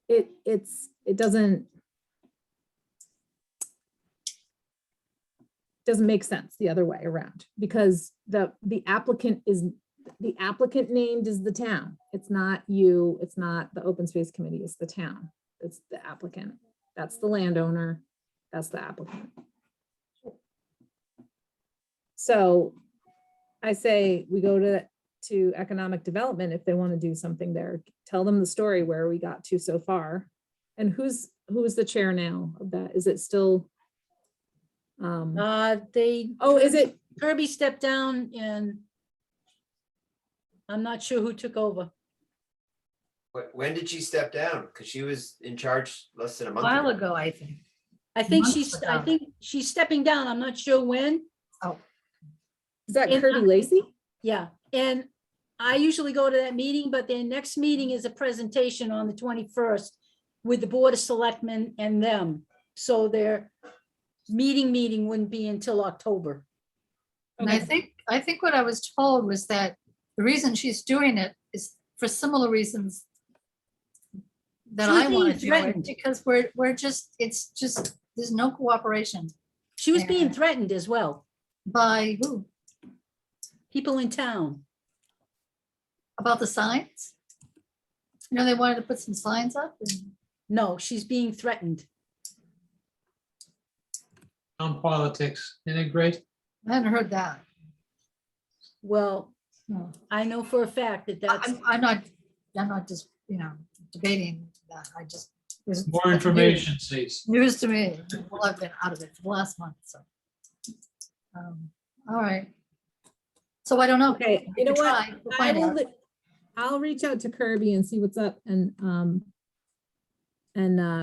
it doesn't make sense the other way around, because the applicant named is the town. It's not you, it's not the open space committee, it's the town. It's the applicant. That's the landowner. That's the applicant. So I say we go to economic development if they want to do something there. Tell them the story where we got to so far. And who's the chair now of that? Is it still? Is it?
Kirby stepped down and I'm not sure who took over.
When did she step down? Because she was in charge less than a
A
month
while
ago.
ago, I think.
I think
Months
I
ago.
think she's stepping down. I'm not sure when.
Is that
And
Kirby Lacy?
Yeah, and I usually go to that meeting, but their next meeting is a presentation on the 21st with the Board of Selectmen and them. So their meeting wouldn't be until October.
And I think what I was told was that the reason she's doing it is for similar reasons that
She was
I
being
want to do it,
threatened.
because it's just, there's no cooperation
She was being
Yeah.
threatened as well,
by who?
people in town.
About the signs? You know, they wanted to put some signs up. And
No, she's being threatened.
On politics, isn't it great?
I hadn't heard that.
Well,
No.
I know for a fact that that's,
I'm not just, debating that. I just. it's
More
news-
information, please.
News to me. Well, I've been out of it for the last month, so. All right. So I don't know.
Okay,
We
you know
could
what?
try. We'll
I
find
will,
out.
I'll reach out to Kirby and see what's up and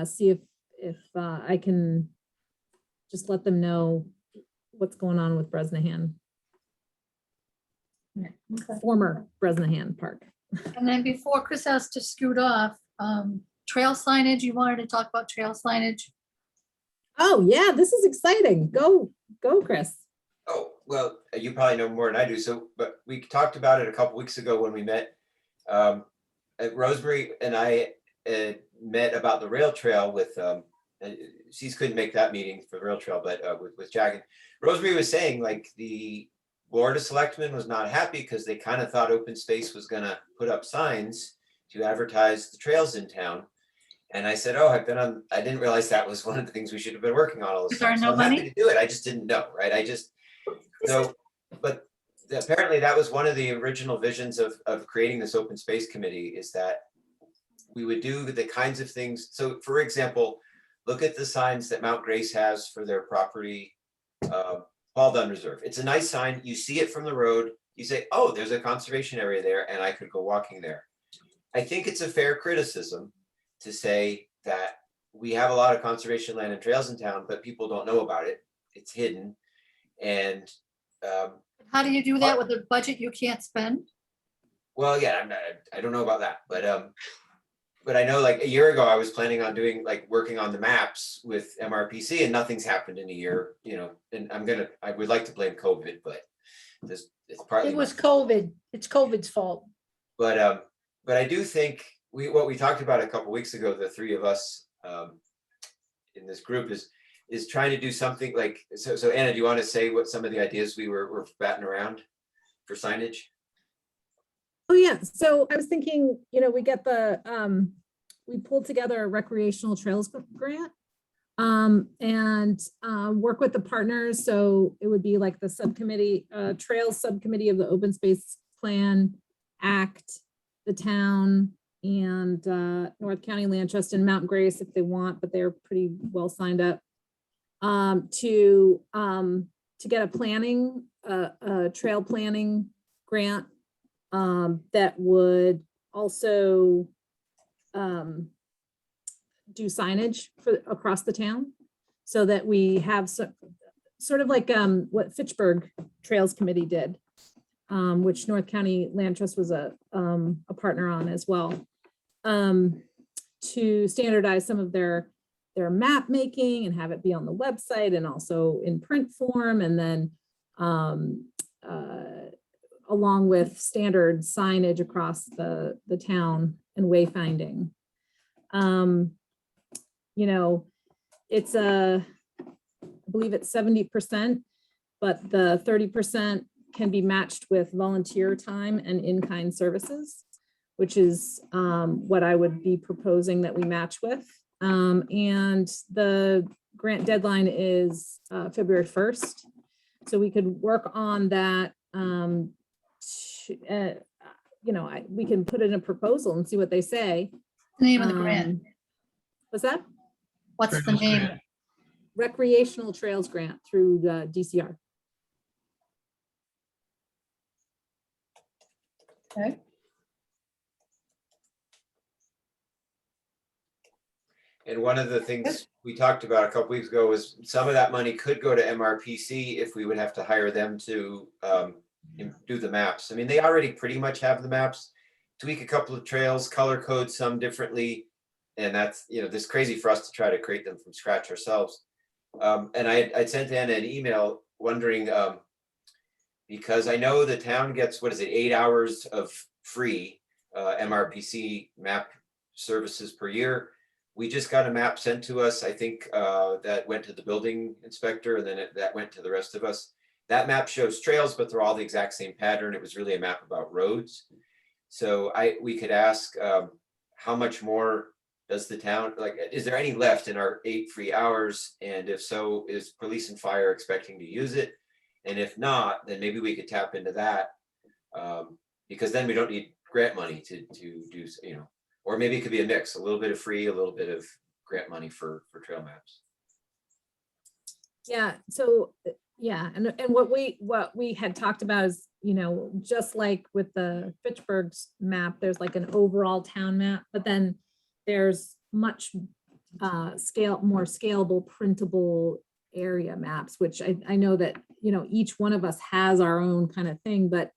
see if I can just let them know what's going on with Bresnahan,
Yeah, okay.
former Bresnahan Park.
And then before Chris has to scoot off, trail signage, you wanted to talk about trail signage?
Oh, yeah, this is exciting. Go, Chris.
Oh, well, you probably know more than I do. So, but we talked about it a couple weeks ago when we met. Rosemary and I met about the rail trail with, she couldn't make that meeting for the rail trail, but with Jack. And Rosemary was saying like the Board of Selectmen was not happy because they kind of thought open space was gonna put up signs to advertise the trails in town. And I said, oh, I didn't realize that was one of the things we should have been working on all this
Is there
time. So
no
I'm happy
money?
to do it. I just didn't know, right? But apparently that was one of the original visions of creating this open space committee, is that we would do the kinds of things. So for example, look at the signs that Mount Grace has for their property, Paul Dunn Reserve. It's a nice sign. You see it from the road. You say, oh, there's a conservation area there and I could go walking there. I think it's a fair criticism to say that we have a lot of conservation land and trails in town, but people don't know about it. It's hidden. And
How do you do that with a budget you can't spend?
well, yeah, I don't know about that, but I know like a year ago, I was planning on working on the maps with MRPC and nothing's happened in a year, and I would like to blame COVID, but it's partly.
it was COVID. It's COVID's fault.
But I do think what we talked about a couple weeks ago, the three of us in this group is trying to do something like, so Anna, do you want to say what some of the ideas we were batting around for signage?
Oh, yeah. So I was thinking, we get we pulled together a recreational trails grant and work with the partners. So it would be like the subcommittee, trails subcommittee of the Open Space Plan Act, the town, and North County Land Trust and Mount Grace if they want, but they're pretty well signed up to get a trail planning grant that would also do signage across the town, so that we have sort of like what Fitchburg Trails Committee did, which North County Land Trust was a partner on as well, to standardize some of their map making and have it be on the website and also in print form, and then along with standard signage across the town and wayfinding. It's I believe it's 70%, but the 30% can be matched with volunteer time and in-kind services, which is what I would be proposing that we match with. And the grant deadline is February 1st. So we could work on that. We can put in a proposal and see what they say.
The name of the grant.
What's that?
What's the
Trails
name?
grant.
Recreational Trails Grant through the DCR.
Okay.
And one of the things we talked about a couple weeks ago was some of that money could go to MRPC if we would have to hire them to do the maps. I mean, they already pretty much have the maps. Tweak a couple of trails, color code some differently. And that's, this crazy for us to try to create them from scratch ourselves. And I'd sent Anna an email wondering, because I know the town gets, 8 hours of free MRPC map services per year. We just got a map sent to us, I think, that went to the building inspector, and then that went to the rest of us. That map shows trails, but they're all the exact same pattern. It was really a map about roads. So we could ask, how much more does the town, is there any left in our 8 free hours? And if so, is police and fire expecting to use it? And if not, then maybe we could tap into that, because then we don't need grant money to do, or maybe it could be a mix, a little bit of free, a little bit of grant money for trail maps.
Yeah, so, yeah, and what we had talked about is, just like with the Fitchburg's map, there's like an overall town map, but then there's much more scalable, printable area maps, which I know that, each one of us has our own kind of thing, but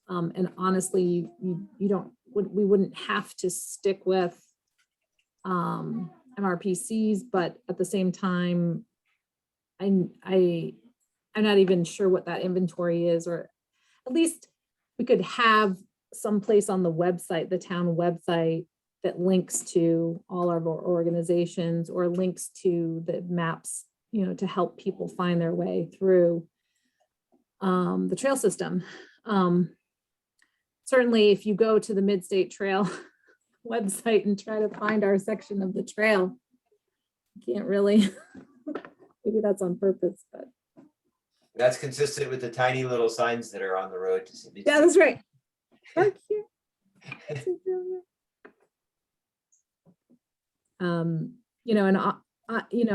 and honestly, we wouldn't have to stick with MRPCs, but at the same time, I'm not even sure what that inventory is, or at least we could have someplace on the website, the town website, that links to all of our organizations or links to the maps, to help people find their way through the trail system. Certainly, if you go to the Mid-State Trail website and try to find our section of the trail, you can't really, maybe that's on purpose, but.
That's consistent with the tiny little signs that are on the road.
Yeah, that's right. Park here.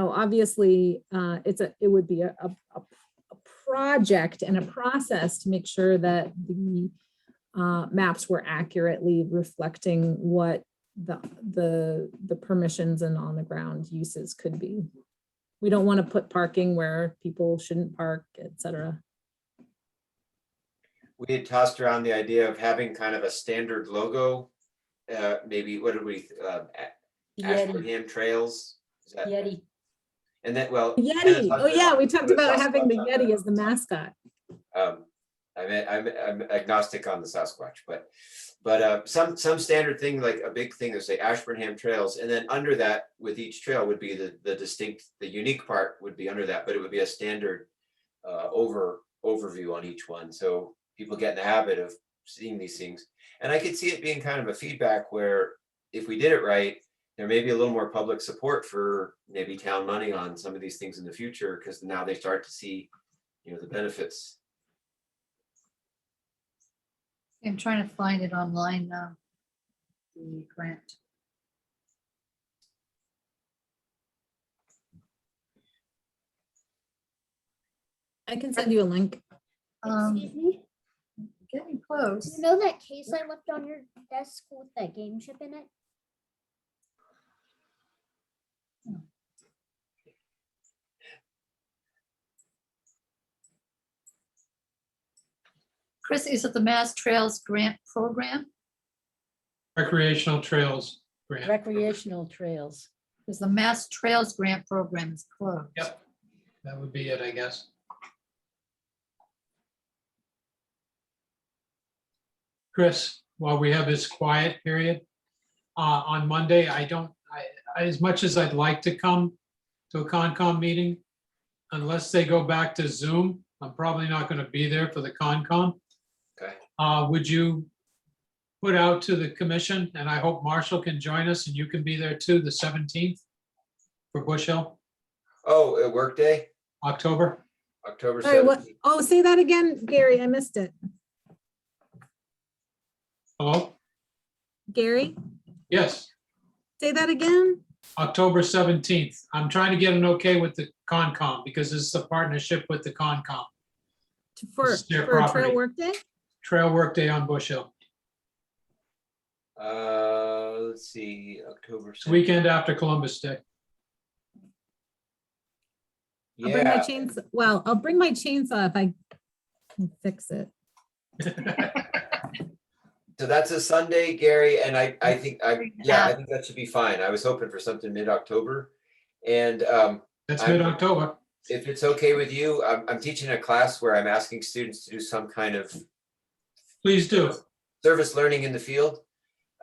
Obviously, it would be a project and a process to make sure that the maps were accurately reflecting what the permissions and on the ground uses could be. We don't want to put parking where people shouldn't park, etc.
We had tossed around the idea of having kind of a standard logo. Maybe, what did we,
Yeti,
Ashburnham Trails? Is that,
Yeti.
and then, well.
Yeti. Oh yeah, we talked about
Sasquatch
having the
on
Yeti
that.
as the mascot.
I'm agnostic on the Sasquatch, but some standard thing, like a big thing that say Ashburnham Trails, and then under that with each trail would be the unique part would be under that, but it would be a standard overview on each one. So people get in the habit of seeing these things. And I could see it being kind of a feedback where if we did it right, there may be a little more public support for maybe town money on some of these things in the future, because now they start to see, the benefits.
I'm trying to find it online now. The grant.
I can send you a link.
Excuse me?
Getting
Do
close.
you know that case I left on your desk with that game chip in it?
Chris, is it the Mass Trails Grant Program?
Recreational trails grant.
Recreational trails.
Because the Mass Trails Grant Program is closed.
Yep. That would be it, I guess. Chris, while we have this quiet period, on Monday, as much as I'd like to come to a Concom meeting, unless they go back to Zoom, I'm probably not going to be there for the Concom.
Okay.
Would you put out to the commission, and I hope Marshall can join us and you can be there too, the 17th for Bush Hill,
Oh, a work day,
October?
October
Sorry, what?
17th.
Oh, say that again, Gary. I missed it.
Hello?
Gary,
Yes,
say that again.
October 17th. I'm trying to get an okay with the Concom because this is a partnership with the Concom.
For
It's their
a trail
property.
work day?
Trail work day on Bush Hill.
Let's let's see, October.
It's weekend after Columbus Day.
I'll bring my
Yeah,
chains, well, I'll bring my chainsaw if I can fix it.
so that's a Sunday, Gary, and I think, I
Yeah.
think that should be fine. I was hoping for something mid-October. And
That's
I'm-
mid-October.
if it's okay with you, I'm teaching a class where I'm asking students to do some kind of
Please do.
service learning in the field.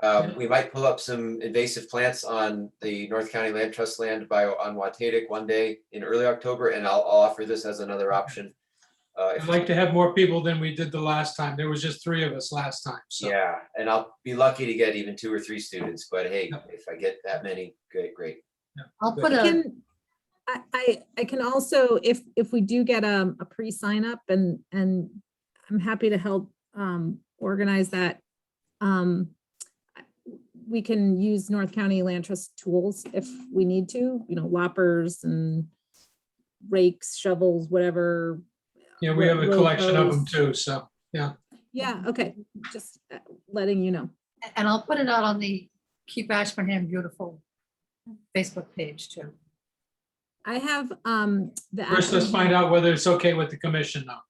Yeah.
We might pull up some invasive plants on the North County Land Trust land on Watadic one day in early October, and I'll offer this as another option.
I'd like to have more people than we did the last time. There was just 3 of us last time, so.
Yeah, and I'll be lucky to get even 2 or 3 students, but hey,
Yeah.
if I get that many, great.
I'll put
I
a,
can, I can also, if we do get a pre-sign up and I'm happy to help organize that. We can use North County Land Trust tools if we need to, loppers and rakes, shovels, whatever.
Yeah, we have a
road
collection of them
hose.
too, so, yeah.
Yeah, okay, just letting you know.
and I'll put it out on the Keep Ashburnham Beautiful Facebook page too.
I have the.
First, let's find out whether it's okay with the commission now.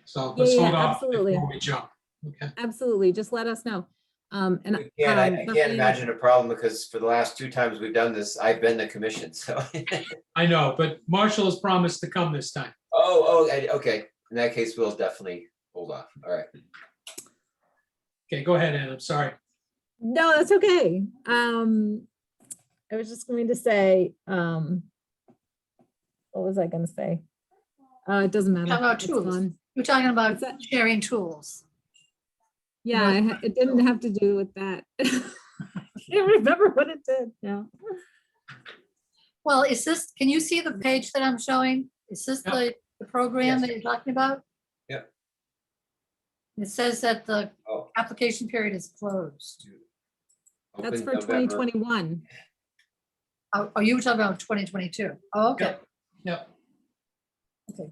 So
Yeah,
let's
yeah,
hold off
absolutely.
before we jump. Okay.
Absolutely, just let us know. And
Again, I
but
can't
we-
imagine a problem because for the last 2 times we've done this, I've been the commission, so.
I know, but Marshall has promised to come this time.
Okay, in that case, we'll definitely hold off, all right.
Okay, go ahead, Ann, I'm sorry.
No, that's okay. I was just going to say, what was I gonna say? It doesn't matter.
Talking about
It's
tools.
gone.
We're talking about
What's that?
sharing tools.
Yeah, it didn't have to do with that. Can't remember what it did, no.
Well, is this, can you see the page that I'm showing? Is this
Yep.
the program
Yes.
that you're talking about?
Yep.
It says that the
Oh,
application period is closed.
That's
open
for
November.
2021.
Oh, you were talking about 2022. Oh, okay.
Yep.
Okay.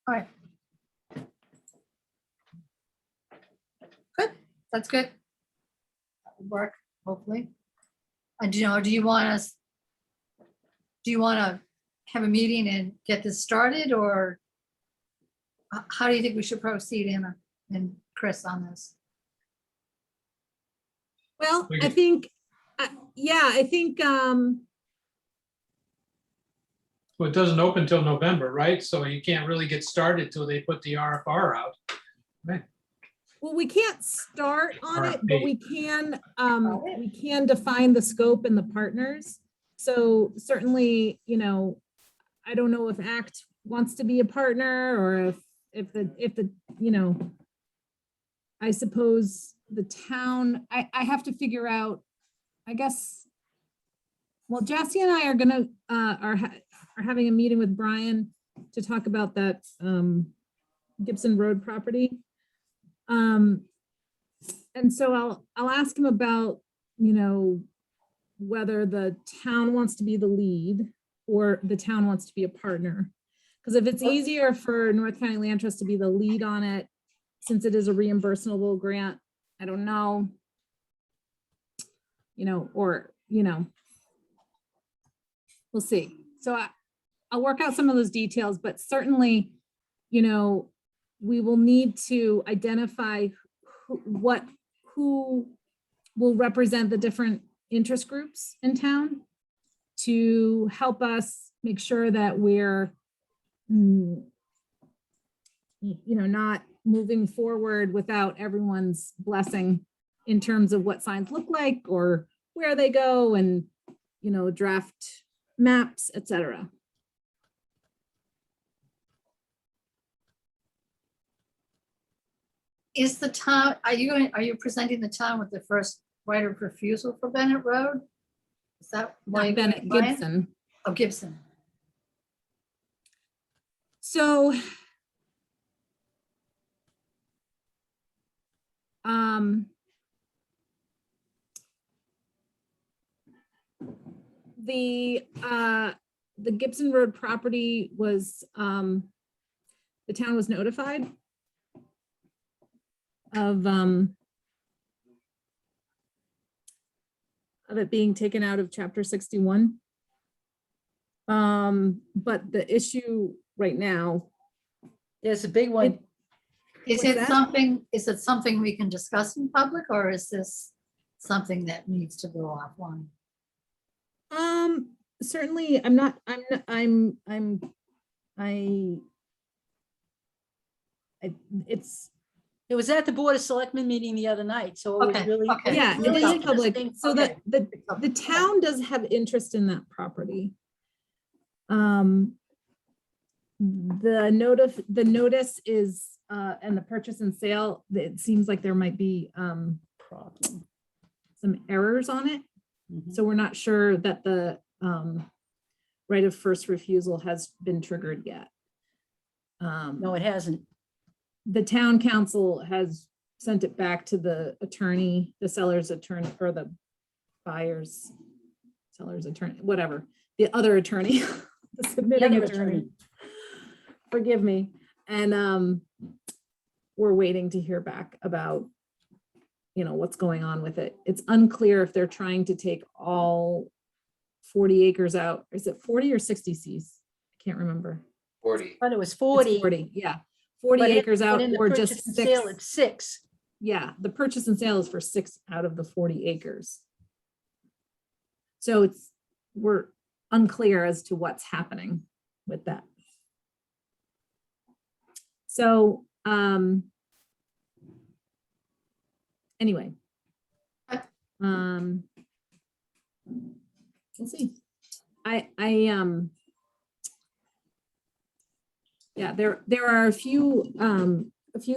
All right. Good, that's good. That would work, hopefully. And do you want to have a meeting and get this started, or how do you think we should proceed, Anna and Chris, on this?
Well,
We
I
could-
think, I think,
Well, it doesn't open till November, right? So you can't really get started till they put the RFR out.
well, we can't start on it, but
RFP.
we can define the scope and the partners. So certainly, I don't know if ACT wants to be a partner or if the, I suppose the town, I have to figure out, I guess, well, Jassy and I are gonna, are having a meeting with Brian to talk about that Gibson Road property. And so I'll ask him about, whether the town wants to be the lead or the town wants to be a partner. Because if it's easier for North County Land Trust to be the lead on it, since it is a reimbursable grant, I don't know. We'll see. So I'll work out some of those details, but certainly, we will need to identify who will represent the different interest groups in town to help us make sure that we're, not moving forward without everyone's blessing in terms of what signs look like or where they go and, draft maps, etc.
Is the town, are you presenting the town with the first right of refusal for Bennett Road? Is that why?
Not
you're
Bennett,
Brian?
Gibson.
Oh, Gibson.
So, the Gibson Road property was, the town was notified of of it being taken out of chapter 61. But the issue right now,
There's a big one.
Is
What's
it
that?
something we can discuss in public, or is this something that needs to go offline?
certainly, I'm not, it's,
It was at the Board of Selectmen meeting the other night, so it was
Okay,
really.
okay.
yeah, it
really
is public.
interesting.
So
Okay.
the town does have interest in that property. The notice is, and the purchase and sale, it seems like there might be,
Problem.
some errors on it.
Mhm.
So we're not sure that the, right of first refusal has been triggered yet.
No, it hasn't.
The town council has sent it back to the attorney, the seller's attorney, or the buyer's, seller's attorney, whatever, the other attorney, the submitting
other
attorney.
attorney.
Forgive me. And we're waiting to hear back about, what's going on with it. It's unclear if they're trying to take all 40 acres out. Is it 40 or 60 Cs? I can't remember.
40.
But it was
It's
40.
40, yeah. 40
but in-
acres
but
out
in the
or
purchase
just
and
6.
sale, it's 6.
Yeah, the purchase and sale is for 6 out of the 40 acres. So we're unclear as to what's happening with that. So, anyway.
Okay.
We'll see. Yeah, there are a few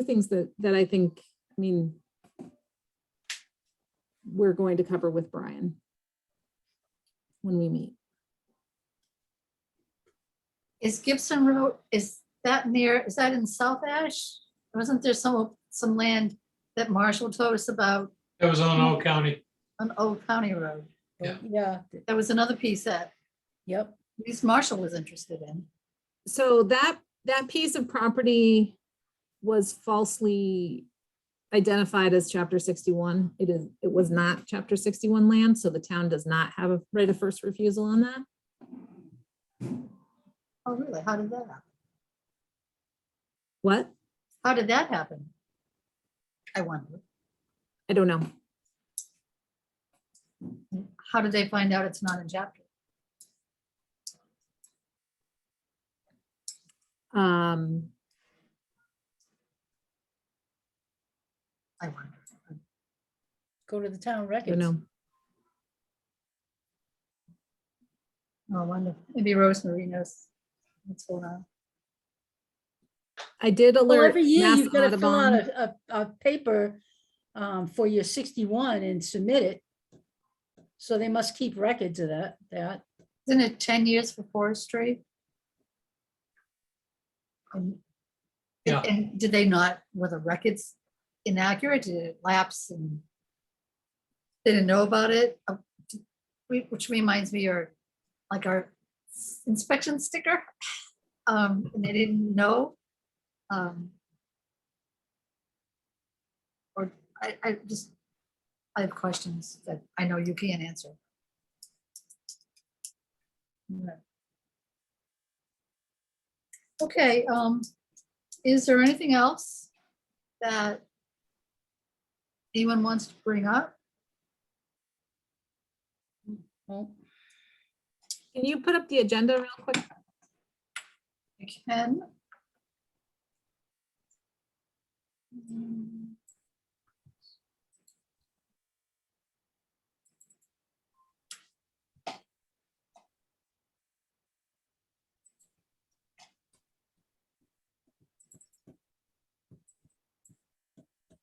things that I think, we're going to cover with Brian when we meet.
Is Gibson Road, is that in South Ash? Wasn't there some land that Marshall told us about
That was on Old County.
on Old County Road?
Yeah.
Yeah,
There was another piece that
yep.
at least Marshall was interested in.
So that piece of property was falsely identified as chapter 61. It was not chapter 61 land, so the town does not have a right of first refusal on that.
Oh, really? How did that happen?
What?
How did that happen? I wonder.
I don't know.
How did they find out it's not in chapter? I wonder.
Go to the town
I don't
records.
know.
Oh, I wonder. Maybe Rosemary knows what's going on.
I did
Well,
alert.
every year
Mass
you've got to fill out
Audubon.
a paper for your 61 and submit it. So they must keep records of that.
Isn't it 10 years for forestry? And
Yeah.
and did they not, were the records inaccurate? Did it lapse and they didn't know about it? Which reminds me, or like our inspection sticker, and they didn't know. Or I have questions that I know you can't answer. Yeah. Okay, is there anything else that anyone wants to bring up?
Well,
Can you put up the agenda real quick?
I can.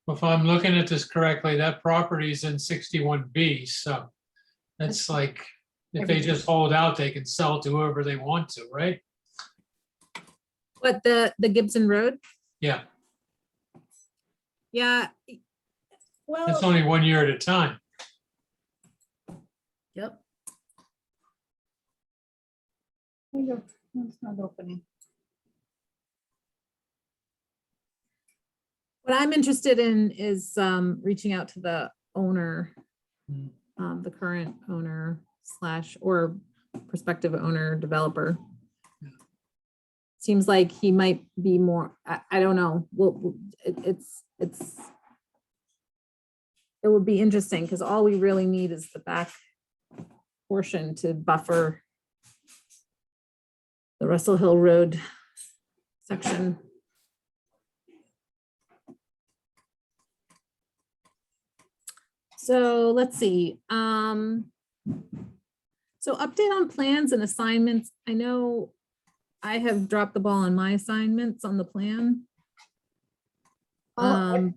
If I'm looking at this correctly, that property is in 61B, so that's like, if they just hold out, they can sell it to whoever they want to, right?
What, the Gibson Road?
Yeah,
Yeah.
it's
Well,
only 1 year at a time.
yep.
There you go. It's not opening.
what I'm interested in is reaching out to the owner. the current owner slash or prospective owner developer. Seems like he might be more, I don't know, well, it would be interesting because all we really need is the back portion to buffer the Russell Hill Road section. So let's see. So update on plans and assignments. I know I have dropped the ball on my assignments on the plan. But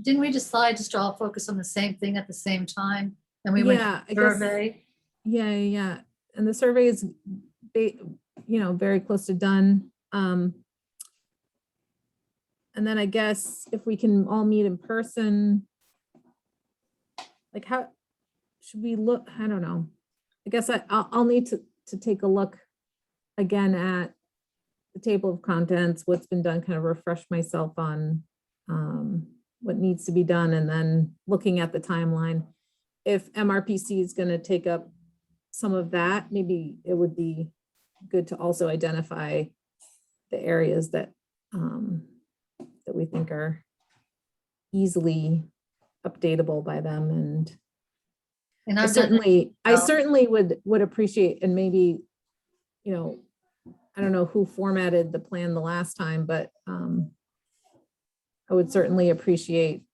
Didn't we decide just to all focus on the same thing at the same time? And we went
yeah,
to
I guess,
survey.
yeah. And the survey is, very close to done. And then I guess if we can all meet in person, like how should we look? I don't know. I guess I'll need to take a look again at the table of contents, what's been done, kind of refresh myself on what needs to be done, and then looking at the timeline. If MRPC is going to take up some of that, maybe it would be good to also identify the areas that that we think are easily updatable by them. And
And
I
I've done that.
certainly would appreciate, and maybe, I don't know who formatted the plan the last time, but I would certainly appreciate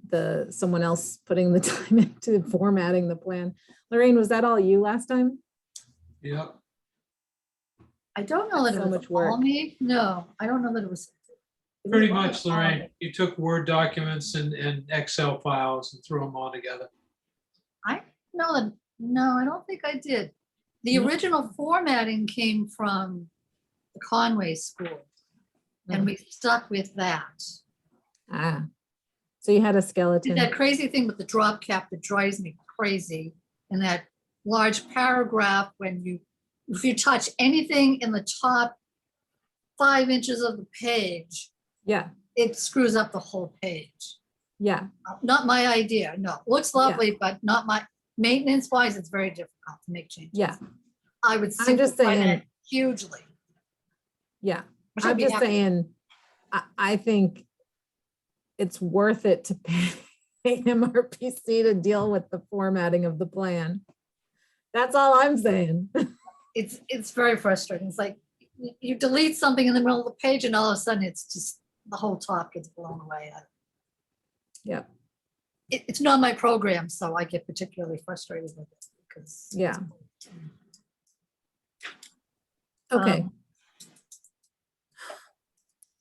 the someone else putting the time into formatting the plan. Lorraine, was that all you last time?
Yep.
I don't know that
So
it was
much
all
work.
me. No, I don't know that it was.
Pretty much, Lorraine. You took Word documents and Excel files and threw them all together.
No, I don't think I did. The
No.
original formatting came from the Conway School, and
Mm.
we stuck with that.
So you had a
Did
skeleton.
that crazy thing with the drop cap that drives me crazy, and that large paragraph if you touch anything in the top 5 inches of the page,
Yeah,
it screws up the whole page.
yeah,
Not my idea, no. Looks lovely, but not my, maintenance wise, it's very difficult to make changes.
yeah,
I would
I'm just
simplify that
saying-
hugely.
yeah.
which I'd
I'm
be
just
happy-
saying, I think it's worth it to pay MRPC to deal with the formatting of the plan. That's all I'm saying.
It's very frustrating. It's like you delete something in the middle of the page and all of a sudden it's just, the whole top gets blown away.
Yeah,
It's not my program, so I get particularly frustrated with it because.
yeah. Okay,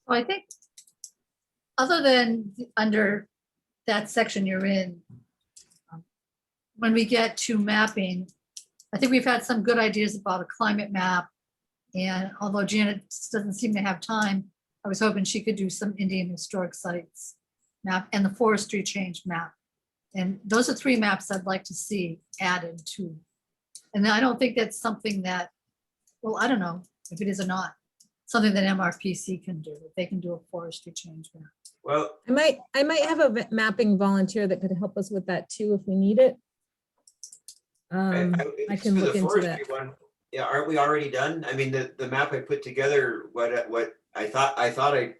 So I think, other than under that section you're in, when we get to mapping, I think we've had some good ideas about a climate map. And although Janet doesn't seem to have time, I was hoping she could do some Indian historic sites map and the forestry change map. And those are 3 maps I'd like to see added to. And I don't think that's something that, well, I don't know if it is or not, something that MRPC can do, if they can do a forestry change map.
Well,
I might have a mapping volunteer that could help us with that too, if we need it. I can
for the
look into
forestry
that.
one, yeah, aren't we already done? I mean, the map I put together, what I thought I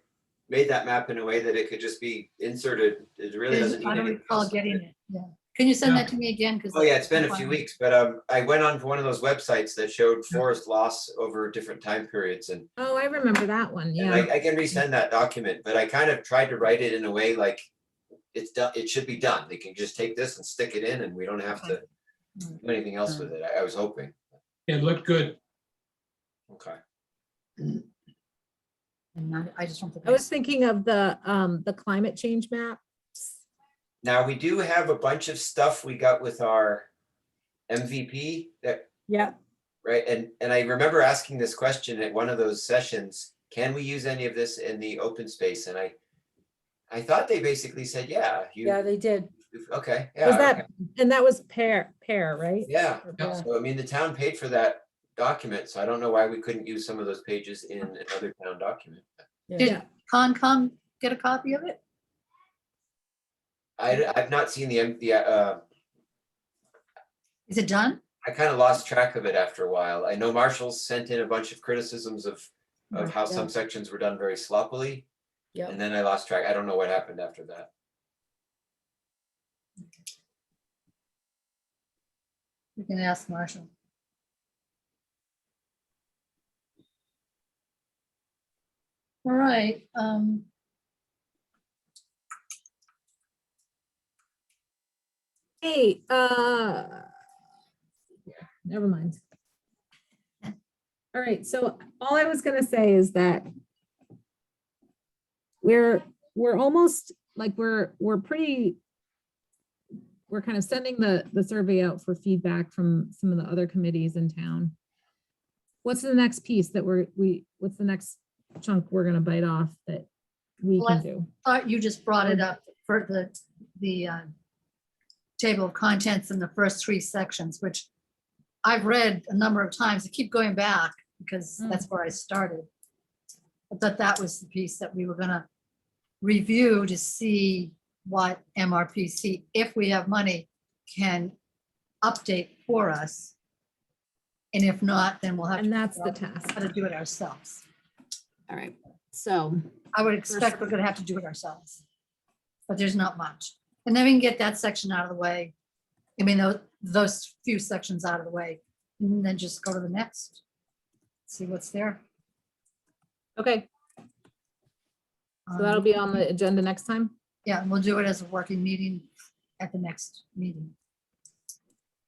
made that map in a way that it could just be inserted. It really doesn't need
I don't
anything
recall
else.
getting it, yeah. Can you send
Yeah.
that to me again?
Oh yeah, it's been a few weeks, but I went on one of those websites that showed forest loss over different time periods, and
Oh, I remember that one,
and
yeah.
I can resend that document, but I kind of tried to write it in a way like it's done. It should be done. They can just take this and stick it in, and we don't have to do anything else with it. I was hoping.
It looked good.
Okay.
And I just don't think.
I was thinking of the climate change map.
Now we do have a bunch of stuff we got with our MVP that,
Yeah,
right? And I remember asking this question at one of those sessions, can we use any of this in the open space? And I thought they basically said, yeah,
Yeah, they did.
okay, yeah.
was
okay.
that, and that was pair, right?
Yeah,
Or
Yeah.
pair.
so I mean, the town paid for that document, so I don't know why we couldn't use some of those pages in another town document.
Did Concom get a copy of it?
I've not seen
Is it done?
I kind of lost track of it after a while. I know Marshall's sent in a bunch of criticisms of how
Yeah.
some sections were done very sloppily.
Yeah.
And then I lost track. I don't know what happened after that.
You can ask Marshall. All right,
Hey, never mind. All right, so all I was gonna say is that we're almost like we're kind of sending the survey out for feedback from some of the other committees in town. What's the next piece that what's the next chunk we're gonna bite off that we can do?
thought you just brought it up for the table of contents in the first 3 sections, which I've read a number of times. I keep going back because that's where I started. I thought that was the piece that we were gonna review to see what MRPC, if we have money, can update for us. And if not, then we'll have
And
to
that's the
figure out
task.
how to do it ourselves.
All right, so
I would expect we're gonna have to do it ourselves. But there's not much. And then we can get that section out of the way. I mean, those few sections out of the way, and then just go to the next. See what's there.
okay, so that'll be on the agenda next time.
Yeah, and we'll do it as a working meeting at the next meeting.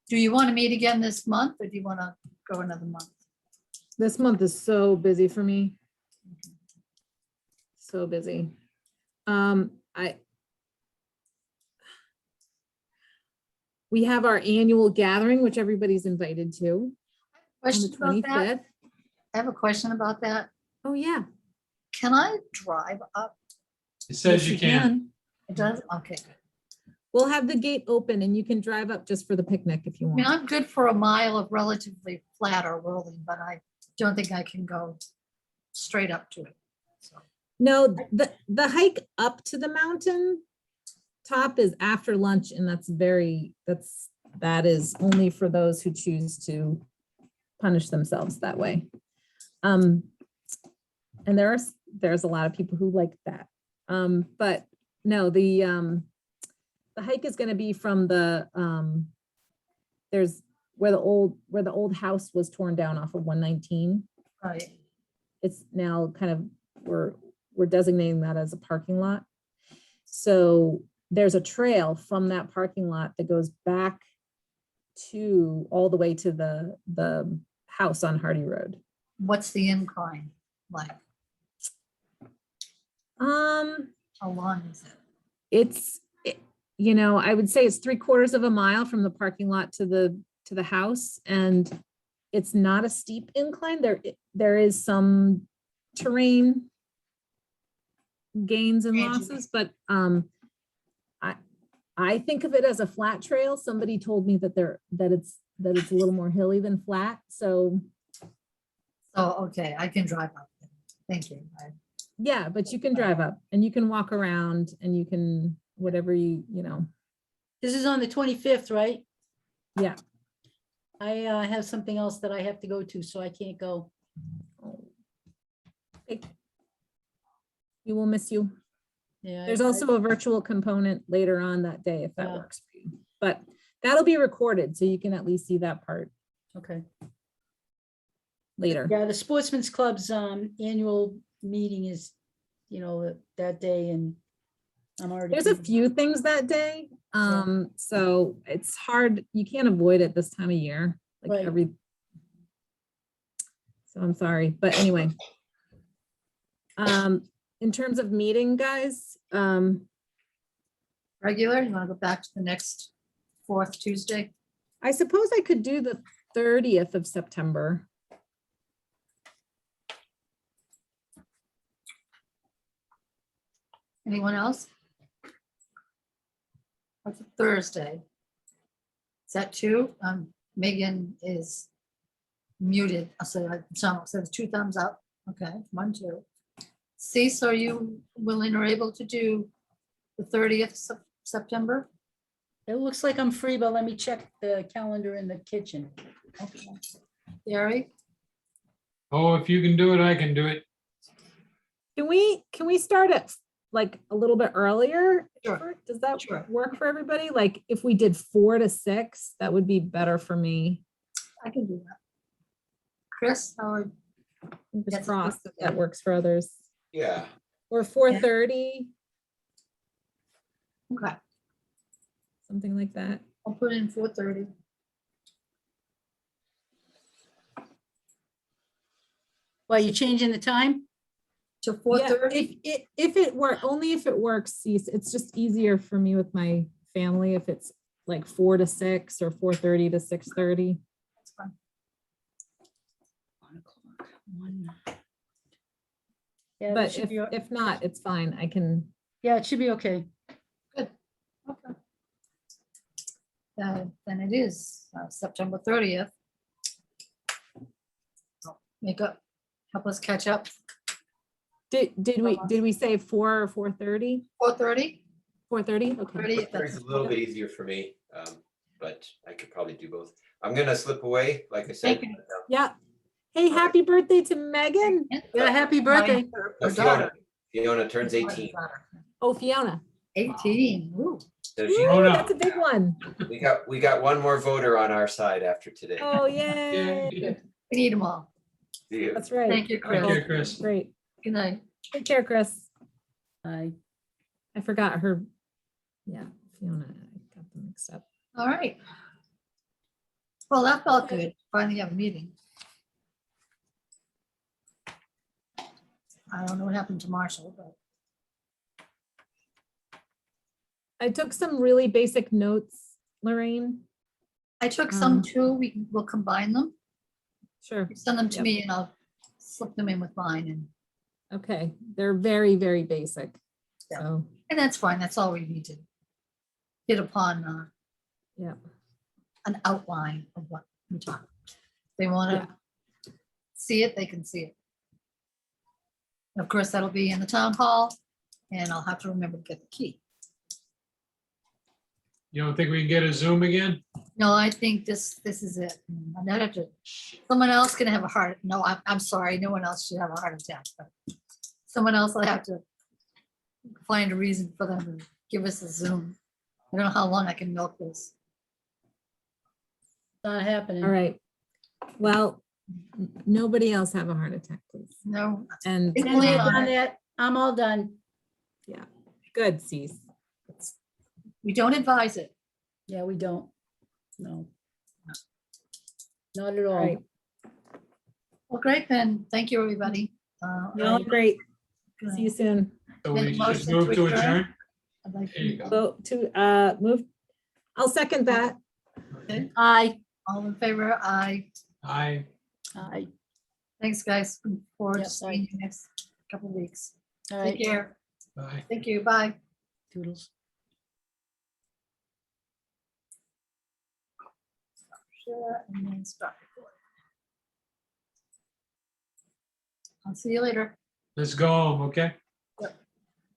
Do you want to meet again this month, or do you want to go another month?
This month is so busy for me. So busy. We have our annual gathering, which everybody's invited to on the
Question about that?
25th.
I have a question about that.
Oh, yeah.
Can I drive up?
It says
Yes,
you can.
It does? Okay, good.
We'll have the gate open and you can drive up just for the picnic if you
I mean,
want.
I'm good for a mile of relatively flat or rolling, but I don't think I can go straight up to it. So,
No, the hike up to the mountain top is after lunch and that is only for those who choose to punish themselves that way. And there's a lot of people who like that. But no, the hike is going to be from there's where the old house was torn down off of 119.
right.
It's now kind of, we're designating that as a parking lot. So there's a trail from that parking lot that goes back to all the way to the house on Hardy Road.
What's the incline like? How long is it?
I would say it's 3/4 of a mile from the parking lot to the house, and it's not a steep incline. There is some terrain gains and
Changes.
losses, but I think of it as a flat trail. Somebody told me that it's a little more hilly than flat. So
Oh, okay, I can drive up. Then. Thank you.
yeah, but you can drive up and you can walk around and you can whatever you know.
This is on the 25th, right?
Yeah.
I have something else that I have to go to, so I can't go.
We will miss you.
Yeah.
There's also a virtual component later on that day if that
Yeah.
works for you. But that'll be recorded, so you can at least see that part
Okay.
later.
Yeah, the Sportsman's Club's annual meeting is, that day, and I'm already.
There's a few things that day. So it's hard, you can't avoid it this time of year, like
Right.
so I'm sorry, but anyway. In terms of meeting, guys,
Regular, you want to go back to the next 4th Tuesday?
I suppose I could do the 30th of September.
Anyone else? That's a Thursday. Is that 2? Megan is muted. So there's 2 thumbs up. Okay, 1, 2. Cease, are you willing or able to do the 30th September?
It looks like I'm free, but let me check the calendar in the kitchen.
Okay. Gary?
Oh, if you can do it, I can do it.
Can we start at like a little bit earlier?
Sure.
Does that
Sure.
work for everybody? Like if we did 4 to 6, that would be better for me.
I can do that. Chris, how are,
Fingers
That's a
crossed
good
if that
idea.
works for others.
Yeah,
Or 4:30,
okay,
something like that.
I'll put in 4:30.
Well, you changing the time?
To
Yeah,
4:30?
if it work, only if it works, cease. It's just easier for me with my family if it's like 4 to 6 or 4:30 to 6:30.
That's fine.
1 o'clock, 1. Yeah, that
But
should be,
if not, it's fine. I can,
yeah, it should be okay.
Okay. Then it is September 30th. Make up, help us catch up.
did we say 4 or 4:30?
4:30?
4:30? Okay.
30, if
it's
that's-
a little bit easier for me, but I could probably do both. I'm gonna slip away, like I said.
Thank you.
Yeah. Hey, happy birthday to Megan.
Yeah, happy birthday.
Her
No,
daughter.
Fiona turns 18.
Oh, Fiona.
18, ooh.
So
Ooh,
she,
Fiona.
that's a big one.
we got one more voter on our side after today.
Oh,
Yeah.
yay.
We need them all.
See you.
That's right.
Thank you, Chris.
Okay, Chris.
Great.
Good night.
Take care, Chris.
I
I forgot her. Yeah, Fiona. I got them mixed up.
All right. Well, that felt good. Finally have a meeting. I don't know what happened to Marshall, but
I took some really basic notes, Lorraine.
I took some
Um,
too. We'll combine them.
Sure.
You send them to
Yep.
me and I'll slip them in with mine
Okay. They're very, very basic.
Yeah.
So,
and that's fine. That's all we need to hit upon
yeah.
an outline of what we talk. They want to see it, they can see it. And of course, that'll be in the town hall and I'll have to remember to get the key.
You don't think we can get a Zoom again?
No, I think this is it. I'm not have to, someone else can have a heart. No, I'm sorry. No one else should have a heart attack. But someone else will have to find a reason for them to give us a Zoom. I don't know how long I can milk this.
not happening.
All right. Well, nobody else have a heart attack, please.
No,
And
It's
And
only
I've
on
done
it.
that. I'm all done.
good, Cease.
we don't advise it.
Yeah, we don't. No. Not at
All
all.
right.
Well, great, then. Thank you, everybody.
No, great. See you soon.
So
Make
we
a
should
motion
move
to
to
adjourn.
adjourn?
I'd like
There you
to-
go.
Vote to move. I'll second that.
Okay.
Aye.
All in favor? Aye.
Aye.
Aye.
Thanks, guys. Look forward to
Yep,
seeing you next couple of weeks.
All
Take
right.
care.
Bye.
Thank you. Bye.
Toodles.
Share and then stop recording. I'll see you later.
Let's go home, okay?